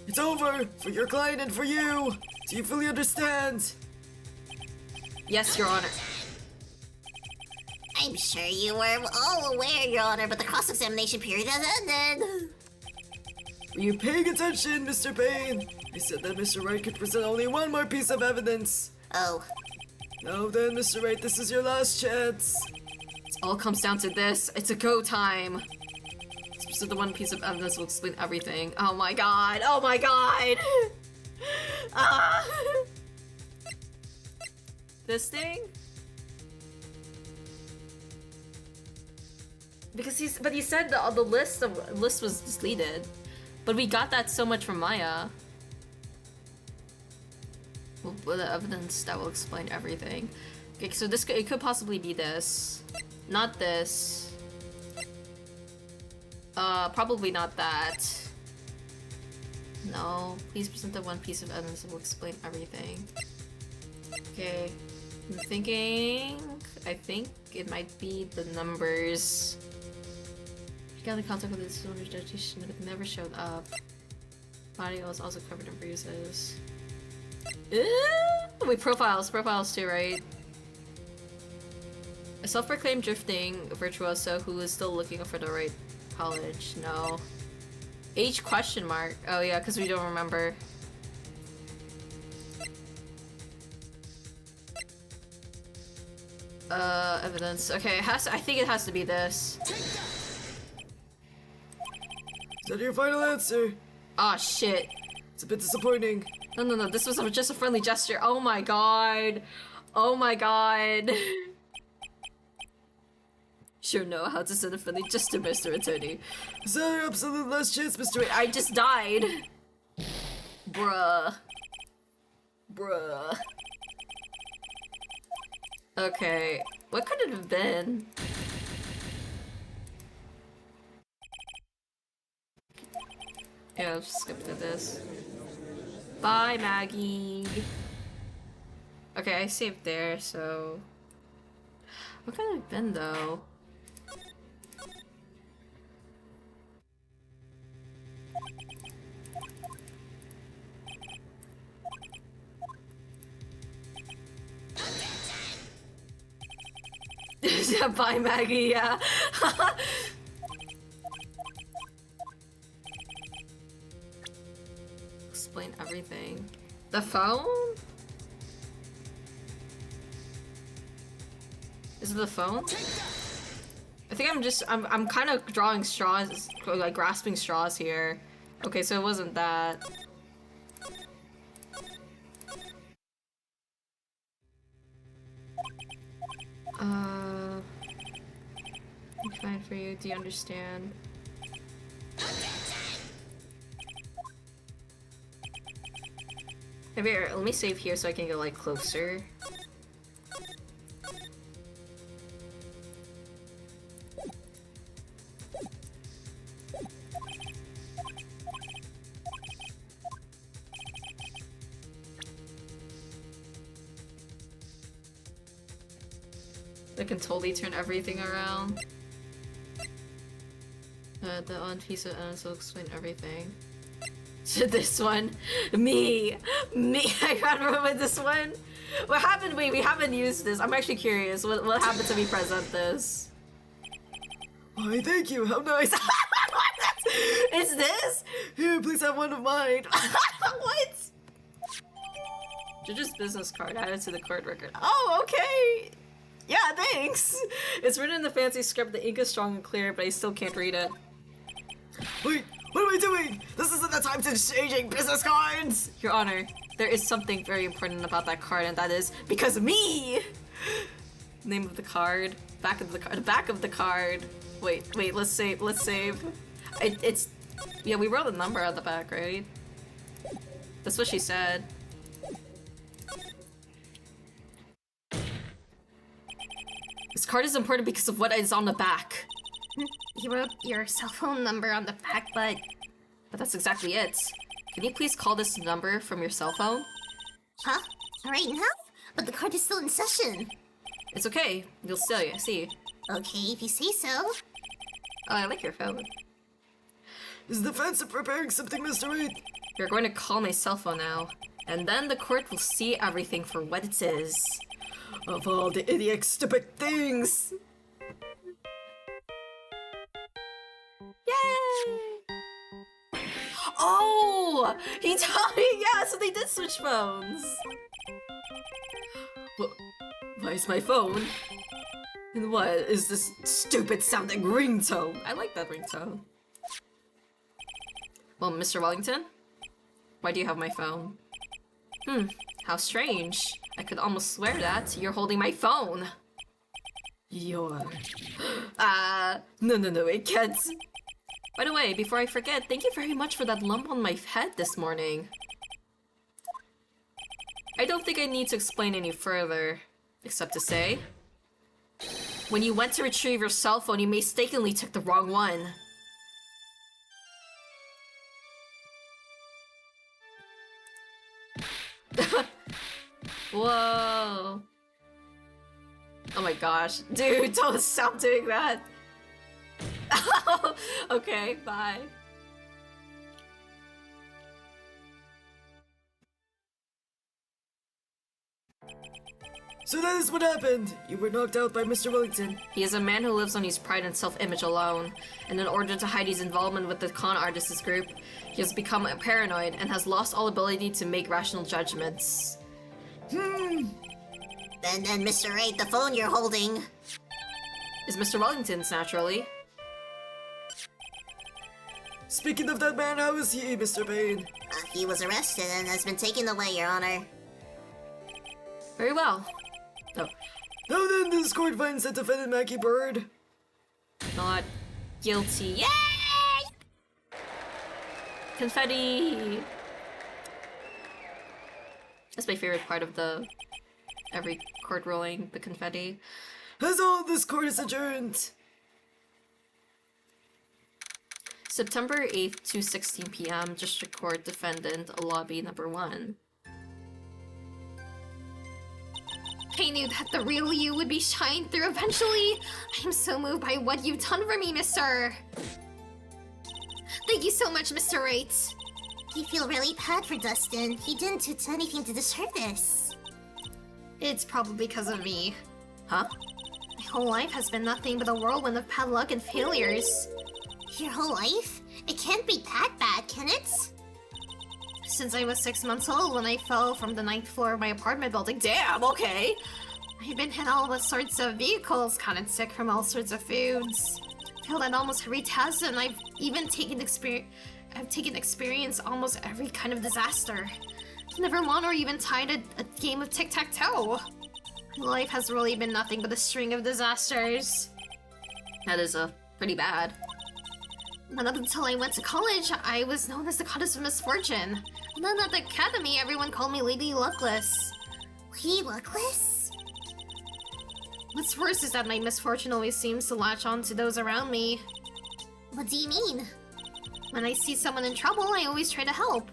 it's over for your client and for you. Do you fully understand? Yes, Your Honor. I'm sure you were all aware, Your Honor, but the cross-examination period has ended. Were you paying attention, Mr. Payne? I said that Mr. Wright could present only one more piece of evidence. Oh. Now then, Mr. Wright, this is your last chance. It all comes down to this. It's a go time. So the one piece of evidence will explain everything. Oh my god. Oh my god. Ah. This thing? Because he said the list was deleted. But we got that so much from Maya. Well, the evidence that will explain everything. Okay, so it could possibly be this. Not this. Probably not that. No, please present the one piece of evidence that will explain everything. Okay, I'm thinking... I think it might be the numbers. She got in contact with this owner's dedication, but it never showed up. Body was also covered in bruises. Wait, profiles too, right? A self-proclaimed drifting virtuoso who is still looking for the right college. No. Age question mark. Oh yeah, because we don't remember. Evidence. Okay, I think it has to be this. Is that your final answer? Oh shit. It's a bit disappointing. No, this was just a friendly gesture. Oh my god. Oh my god. Sure know how to send a friendly just to Mr. Attorney. Is that your absolute last chance, Mr. Wright? I just died. Bruh. Bruh. Okay, what could it have been? Yeah, I'll just skip through this. Bye, Maggie. Okay, I saved there, so... What could it have been, though? Yeah, bye, Maggie, yeah. Explain everything. The phone? Is it the phone? I think I'm kind of drawing straws, like grasping straws here. Okay, so it wasn't that. I'm fine for you. Do you understand? Maybe let me save here so I can get like closer. That can totally turn everything around. The on piece of ends will explain everything. To this one. Me! I can't remember this one. What happened? Wait, we haven't used this. I'm actually curious. What happened to me present this? Why, thank you, how nice. Is this? Here, please have one of mine. What? Judge's business card added to the court record. Oh, okay! Yeah, thanks! It's written in the fancy script, the ink is strong and clear, but I still can't read it. Wait, what am I doing? This isn't the time to exchanging business cards! Your Honor, there is something very important about that card, and that is because of me! Name of the card, back of the card, back of the card. Wait, let's save. It's, yeah, we wrote a number on the back, right? That's what she said. This card is important because of what is on the back. You wrote your cell phone number on the back, but that's exactly it. Can you please call this number from your cell phone? Huh? Right now? But the card is still in session. It's okay. You'll still see. Okay, if you say so. Oh, I like your phone. Is the fence preparing something, Mr. Wright? You're going to call my cell phone now, and then the court will see everything for what it is. Of all the idiot stupid things! Yay! Oh! He told me, yeah, so they did switch phones. Why is my phone? And what is this stupid sounding ringtone? I like that ringtone. Well, Mr. Wellington? Why do you have my phone? How strange. I could almost swear that you're holding my phone. You're... No, it can't. By the way, before I forget, thank you very much for that lump on my head this morning. I don't think I need to explain any further, except to say, when you went to retrieve your cell phone, you mistakenly took the wrong one. Whoa. Oh my gosh. Dude, don't stop doing that. Okay, bye. So that is what happened! You were knocked out by Mr. Wellington. He is a man who lives on his pride and self-image alone, and in order to hide his involvement with the con artists group, he has become paranoid and has lost all ability to make rational judgments. Then, Mr. Wright, the phone you're holding... Is Mr. Wellington's, naturally. Speaking of that man, how is he, Mr. Payne? he was arrested and has been taken away, Your Honor. Very well. Oh, Now then, this court finds that defendant Mackie Bird. not guilty. Yay! Confetti! That's my favorite part of every court ruling, the confetti. As all, this court is adjourned. September 8th, 2:16 p.m. District Court Defendant, Lobby Number 1. I knew that the real you would be shined through eventually. I'm so moved by what you've done for me, Mr. Thank you so much, Mr. Wright. You feel really bad for Dustin. He didn't do anything to deserve this. It's probably because of me. Huh? My whole life has been nothing but a whirlwind of bad luck and failures. Your whole life? It can't be that bad, can it? Since I was 6 months old when I fell from the 9th floor of my apartment building. Damn, okay! I've been hit all sorts of vehicles, gotten sick from all sorts of foods. Failed at almost every test, and I've even taken experience almost every kind of disaster. Never won or even tied a game of tic-tac-toe. My life has really been nothing but a string of disasters. That is pretty bad. But up until I went to college, I was known as the goddess of misfortune. And then at the academy, everyone called me Lady Luckless. Lady Luckless? What's worse is that my misfortune always seems to latch on to those around me. What do you mean? When I see someone in trouble, I always try to help.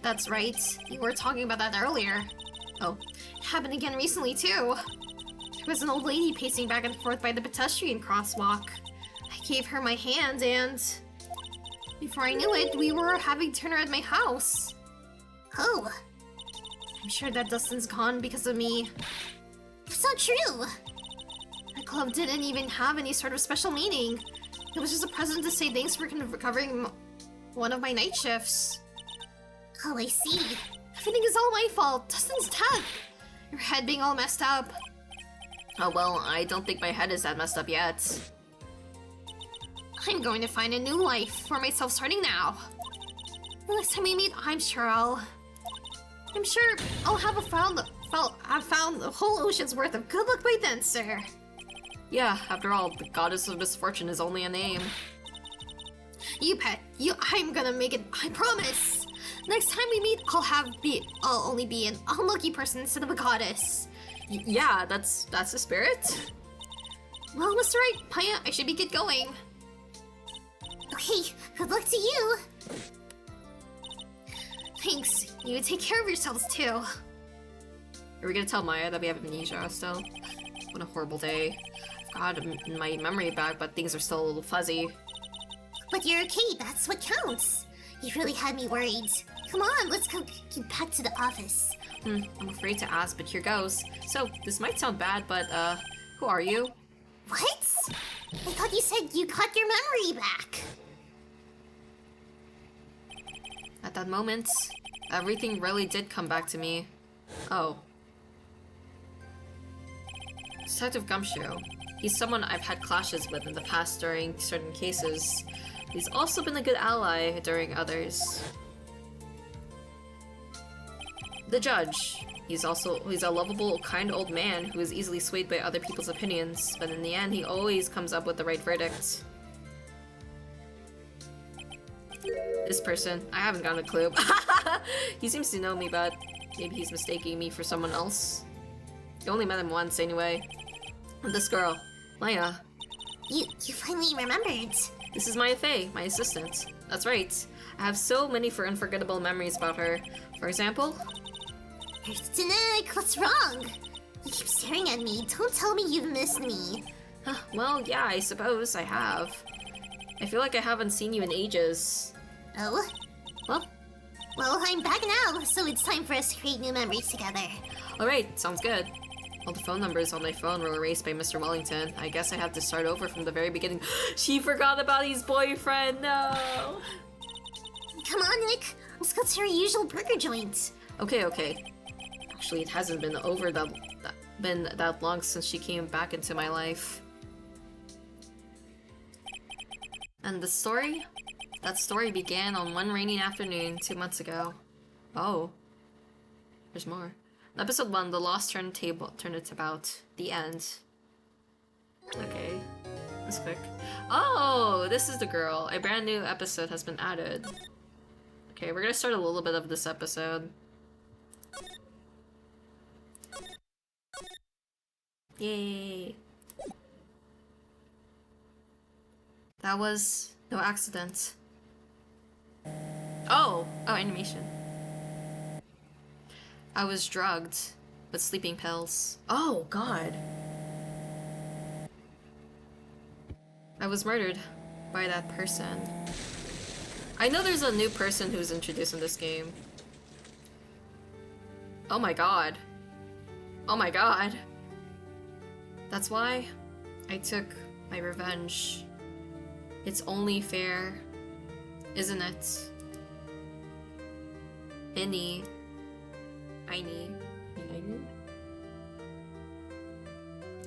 That's right, you were talking about that earlier. Oh, it happened again recently too. There was an old lady pacing back and forth by the pedestrian crosswalk. I gave her my hand and... before I knew it, we were having dinner at my house. Oh, I'm sure that Dustin's gone because of me. it's not true. The club didn't even have any sort of special meaning. It was just a present to say thanks for covering one of my night shifts. Oh, I see. Everything is all my fault. Dustin's death. Your head being all messed up. Oh well, I don't think my head is that messed up yet. I'm going to find a new life for myself starting now. The next time we meet, I'm sure I'll have found a whole ocean's worth of good luck by then, sir. Yeah, after all, the goddess of misfortune is only a name. I'm gonna make it, I promise. Next time we meet, I'll only be an unlucky person instead of a goddess. Yeah, that's the spirit. Well, Mr. Wright, I should get going. Okay, good luck to you. Thanks. You take care of yourselves too. Are we gonna tell Maya that we have amnesia still? What a horrible day. I've got my memory back, but things are still a little fuzzy. But you're okay, that's what counts. You really had me worried. Come on, let's go get back to the office. I'm afraid to ask, but here goes. So, this might sound bad, but, who are you? What? I thought you said you got your memory back. At that moment, everything really did come back to me. Oh. Detective Gumshoe. He's someone I've had clashes with in the past during certain cases. He's also been a good ally during others. The judge. He's a lovable, kind old man who is easily swayed by other people's opinions, but in the end he always comes up with the right verdict. This person, I haven't gotten a clue. He seems to know me, but maybe he's mistaking me for someone else. I only met him once anyway. And this girl, Maya. You finally remembered. This is Maya Fey, my assistant. That's right. I have so many unforgettable memories about her. For example... Danik, what's wrong? You keep staring at me. Don't tell me you've missed me. Well, yeah, I suppose I have. I feel like I haven't seen you in ages. Oh? Well, I'm back now, so it's time for us to create new memories together. alright, sounds good. All the phone numbers on my phone were erased by Mr. Wellington. I guess I have to start over from the very beginning. She forgot about his boyfriend, no! Come on, Nick. Let's go to our usual burger joint. Okay. Actually, it hasn't been that long since she came back into my life. And the story? That story began on one rainy afternoon 2 months ago. Oh. There's more. Episode 1, The Lost Turnabout. The end. Okay. That's quick. Oh, this is the girl. A brand new episode has been added. Okay, we're gonna start a little bit of this episode. Yay. That was no accident. Oh, animation. I was drugged with sleeping pills. Oh, God. I was murdered by that person. I know there's a new person who's introduced in this game. Oh my god. Oh my god. That's why I took my revenge. It's only fair, isn't it? Innie.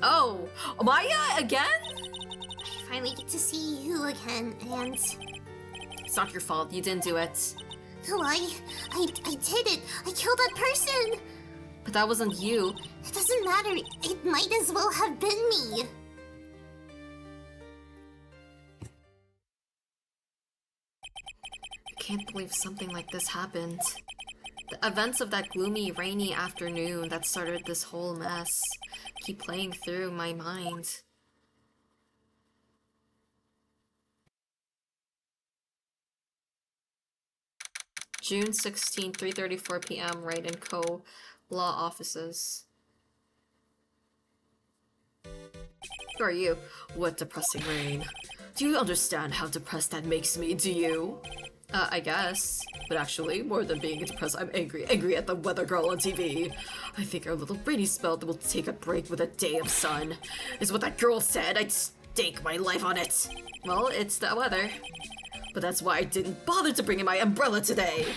Oh! Maya again? I finally get to see you again, and... It's not your fault, you didn't do it. No, I did it! I killed that person! But that wasn't you. It doesn't matter, it might as well have been me! I can't believe something like this happened. The events of that gloomy, rainy afternoon that started this whole mess keep playing through my mind. June 16, 3:34 p.m. Wright and Co. Law offices. Who are you? What depressing rain. Do you understand how depressed that makes me, do you? I guess. But actually, more than being depressed, I'm angry at the weather girl on TV. I think our little rainy spell will take a break with a day of sun. Is what that girl said. I'd stake my life on it. Well, it's the weather. But that's why I didn't bother to bring in my umbrella today.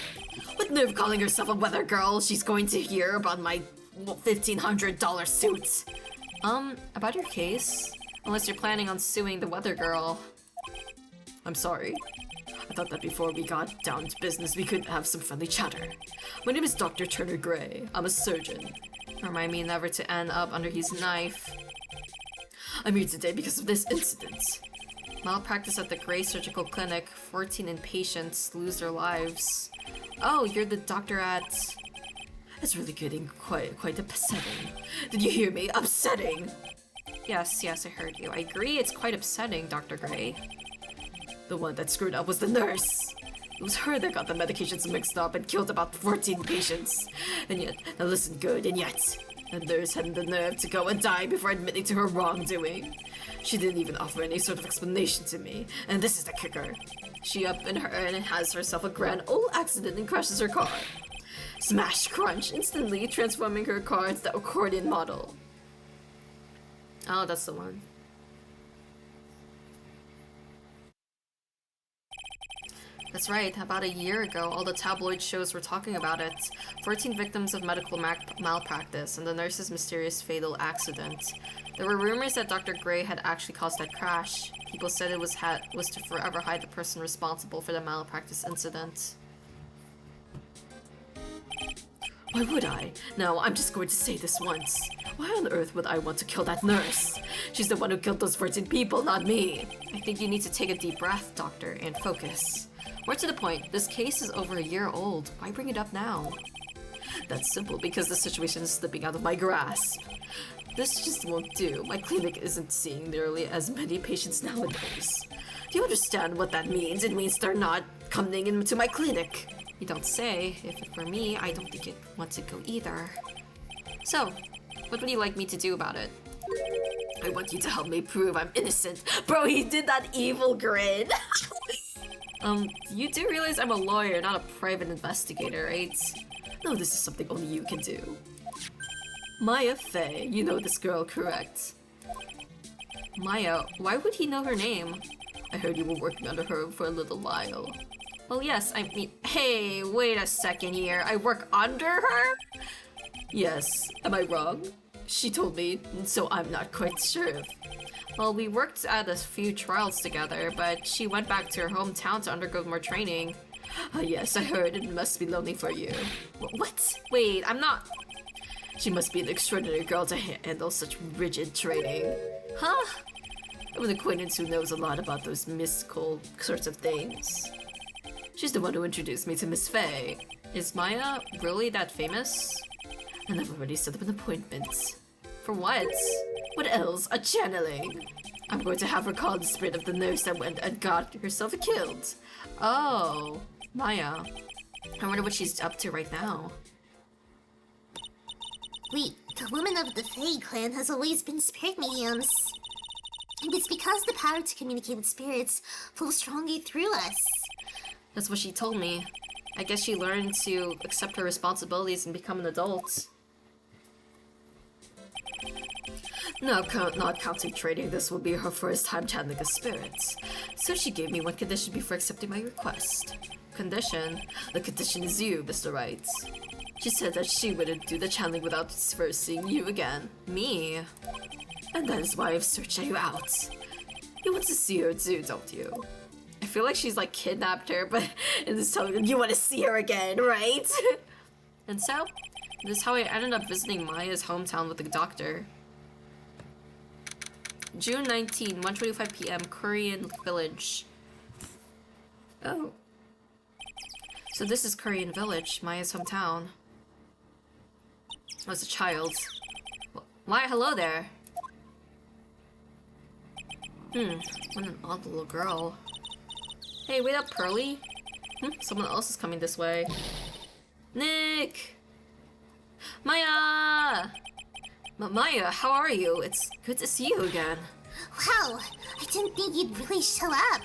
What nerve calling herself a weather girl? She's going to hear about my $1,500 suit. About your case? Unless you're planning on suing the weather girl. I'm sorry. I thought that before we got down to business, we could have some friendly chatter. My name is Dr. Turner Gray. I'm a surgeon. Remind me never to end up under his knife. I'm here today because of this incident. Malpractice at the Gray Surgical Clinic. 14 inpatients lose their lives. Oh, you're the doctor at... It's really getting quite upsetting. Did you hear me? Upsetting! Yes, I heard you. I agree, it's quite upsetting, Dr. Gray. The one that screwed up was the nurse. It was her that got the medications mixed up and killed about 14 patients. And yet, now listen good, and yet, the nurse had the nerve to go and die before admitting to her wrongdoing. She didn't even offer any sort of explanation to me, and this is the kicker. She up in her and has herself a grand old accident and crashes her car. Smash crunch, instantly transforming her car into the accordion model. Oh, that's the one. That's right, about a year ago, all the tabloid shows were talking about it. 14 victims of medical malpractice and the nurse's mysterious fatal accident. There were rumors that Dr. Gray had actually caused that crash. People said it was to forever hide the person responsible for the malpractice incident. Why would I? No, I'm just going to say this once. Why on earth would I want to kill that nurse? She's the one who killed those 14 people, not me. I think you need to take a deep breath, Doctor, and focus. More to the point, this case is over a year old. Why bring it up now? That's simple, because the situation is slipping out of my grasp. This just won't do. My clinic isn't seeing nearly as many patients nowadays. Do you understand what that means? It means they're not coming into my clinic. You don't say. If it were me, I don't think I'd want to go either. So, what would you like me to do about it? I want you to help me prove I'm innocent. Bro, he did that evil grin. You do realize I'm a lawyer, not a private investigator, right? No, this is something only you can do. Maya Fey, you know this girl, correct? Maya, why would he know her name? I heard you were working under her for a little while. Well, yes, I mean, hey, wait a second here. I work under her? Yes, am I wrong? She told me, so I'm not quite sure. Well, we worked at a few trials together, but she went back to her hometown to undergo more training. Yes, I heard it must be lonely for you. What? Wait, I'm not... She must be an extraordinary girl to handle such rigid training. Huh? I have an acquaintance who knows a lot about those mystical sorts of things. She's the one who introduced me to Miss Faye. Is Maya really that famous? And I've already set up an appointment. For what? What else? A channeling. I'm going to have her call the spirit of the nurse that went and got herself killed. Oh, Maya. I wonder what she's up to right now. Wait, the woman of the Fae clan has always been spirit mediums. And it's because the power to communicate with spirits flows strongly through us. That's what she told me. I guess she learned to accept her responsibilities and become an adult. Not counting training, this will be her first time channeling a spirit. So she gave me one condition before accepting my request. Condition? The condition is you, Mr. Wright. She said that she wouldn't do the channeling without first seeing you again. Me. And that is why I've searched you out. You want to see her too, don't you? I feel like she's like kidnapped her, but in this telling you want to see her again, right? And so, this is how I ended up visiting Maya's hometown with the doctor. June 19, 1:25 p.m., Korean Village. Oh. So this is Korean Village, Maya's hometown. As a child. Maya, hello there. What an odd little girl. Hey, wait up, Pearly. Someone else is coming this way. Nick! Maya! Maya, how are you? It's good to see you again. Wow, I didn't think you'd really show up.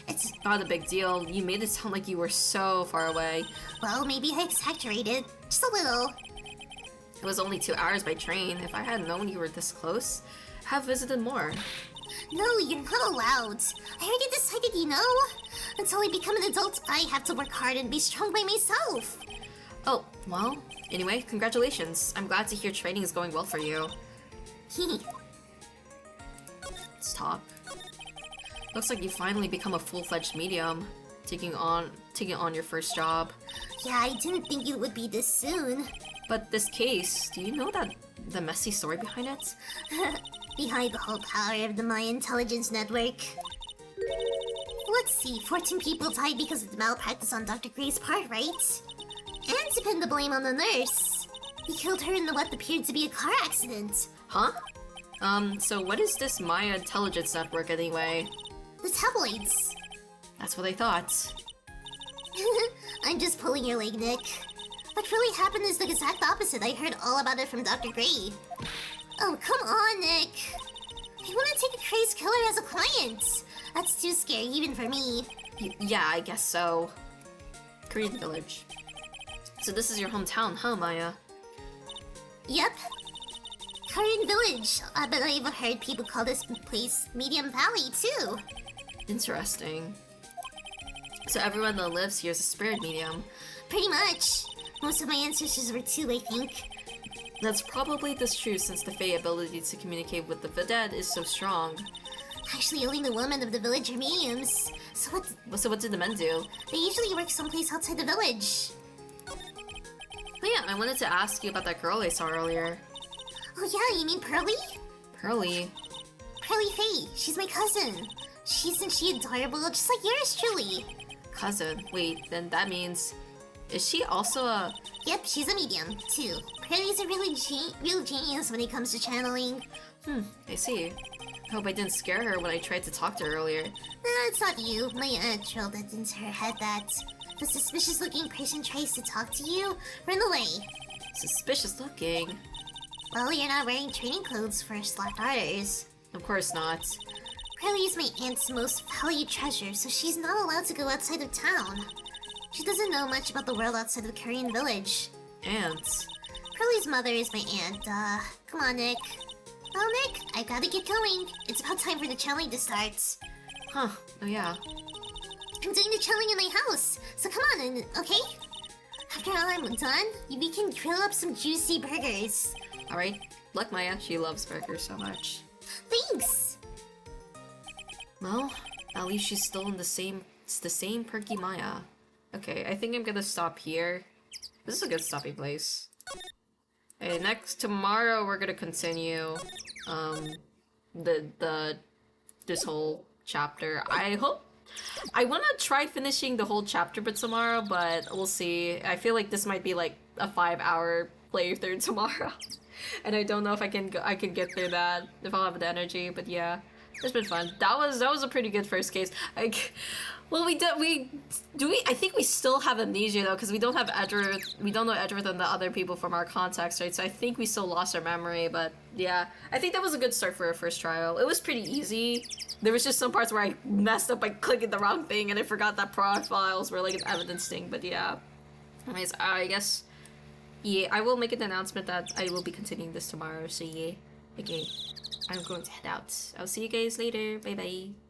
It's not a big deal. You made it sound like you were so far away. Well, maybe I exaggerated. Just a little. It was only 2 hours by train. If I had known you were this close, I'd have visited more. No, you're not allowed. I already decided, you know? Until I become an adult, I have to work hard and be strong by myself. Oh, well, anyway, congratulations. I'm glad to hear training is going well for you. Let's talk. Looks like you finally become a full-fledged medium, taking on your first job. Yeah, I didn't think it would be this soon. But this case, do you know that the messy story behind it? Behind the whole power of the Maya intelligence network. Let's see, 14 people died because of the malpractice on Dr. Gray's part, right? And to pin the blame on the nurse. He killed her in what appeared to be a car accident. Huh? So what is this Maya intelligence network anyway? The tabloids. That's what I thought. I'm just pulling your leg, Nick. What really happened is the exact opposite. I heard all about it from Dr. Gray. Oh, come on, Nick. I want to take a crazed killer as a client. That's too scary even for me. Yeah, I guess so. Korean Village. So this is your hometown, huh, Maya? Yep. Korean Village. But I've heard people call this place Medium Valley, too. Interesting. So everyone that lives here is a spirit medium. Pretty much. Most of my ancestors were too, I think. That's probably true since the Fae ability to communicate with the dead is so strong. Actually, only the women of the village are mediums. So what did the men do? They usually work someplace outside the village. Oh yeah, I wanted to ask you about that girl I saw earlier. Oh yeah, you mean Pearly? Pearly? Pearly Faye. She's my cousin. Isn't she adorable? Just like yours truly. Cousin? Wait, then that means... Is she also a... Yep, she's a medium, too. Pearly's a real genius when it comes to channeling. I see. I hope I didn't scare her when I tried to talk to her earlier. It's not you. My aunt drilled it into her head that if a suspicious-looking person tries to talk to you, run away. Suspicious looking? Well, you're not wearing training clothes for slack arters. Of course not. Pearly is my aunt's most valued treasure, so she's not allowed to go outside of town. She doesn't know much about the world outside of Korean Village. Aunt? Pearly's mother is my aunt. Come on, Nick. Well, Nick, I gotta get going. It's about time for the channeling to start. Huh, oh yeah. I'm doing the channeling in my house, so come on, okay? After all I'm done, we can grill up some juicy burgers. Alright, luck Maya, she loves burgers so much. Thanks! Well, at least she's still in the same perky Maya. Okay, I think I'm gonna stop here. This is a good stopping place. Tomorrow we're gonna continue this whole chapter. I want to try finishing the whole chapter but tomorrow, but we'll see. I feel like this might be like a 5-hour playthrough tomorrow. And I don't know if I can get through that, if I'll have the energy, but yeah. It's been fun. That was a pretty good first case. Well, I think we still have amnesia though, because we don't have Edward. We don't know Edward and the other people from our contacts, right? So I think we still lost our memory. But yeah, I think that was a good start for our first trial. It was pretty easy. There was just some parts where I messed up by clicking the wrong thing, and I forgot that profiles were like an evidence thing. But yeah, anyways, I guess yeah, I will make an announcement that I will be continuing this tomorrow. So yeah, okay, I'm going to head out. I'll see you guys later. Bye bye.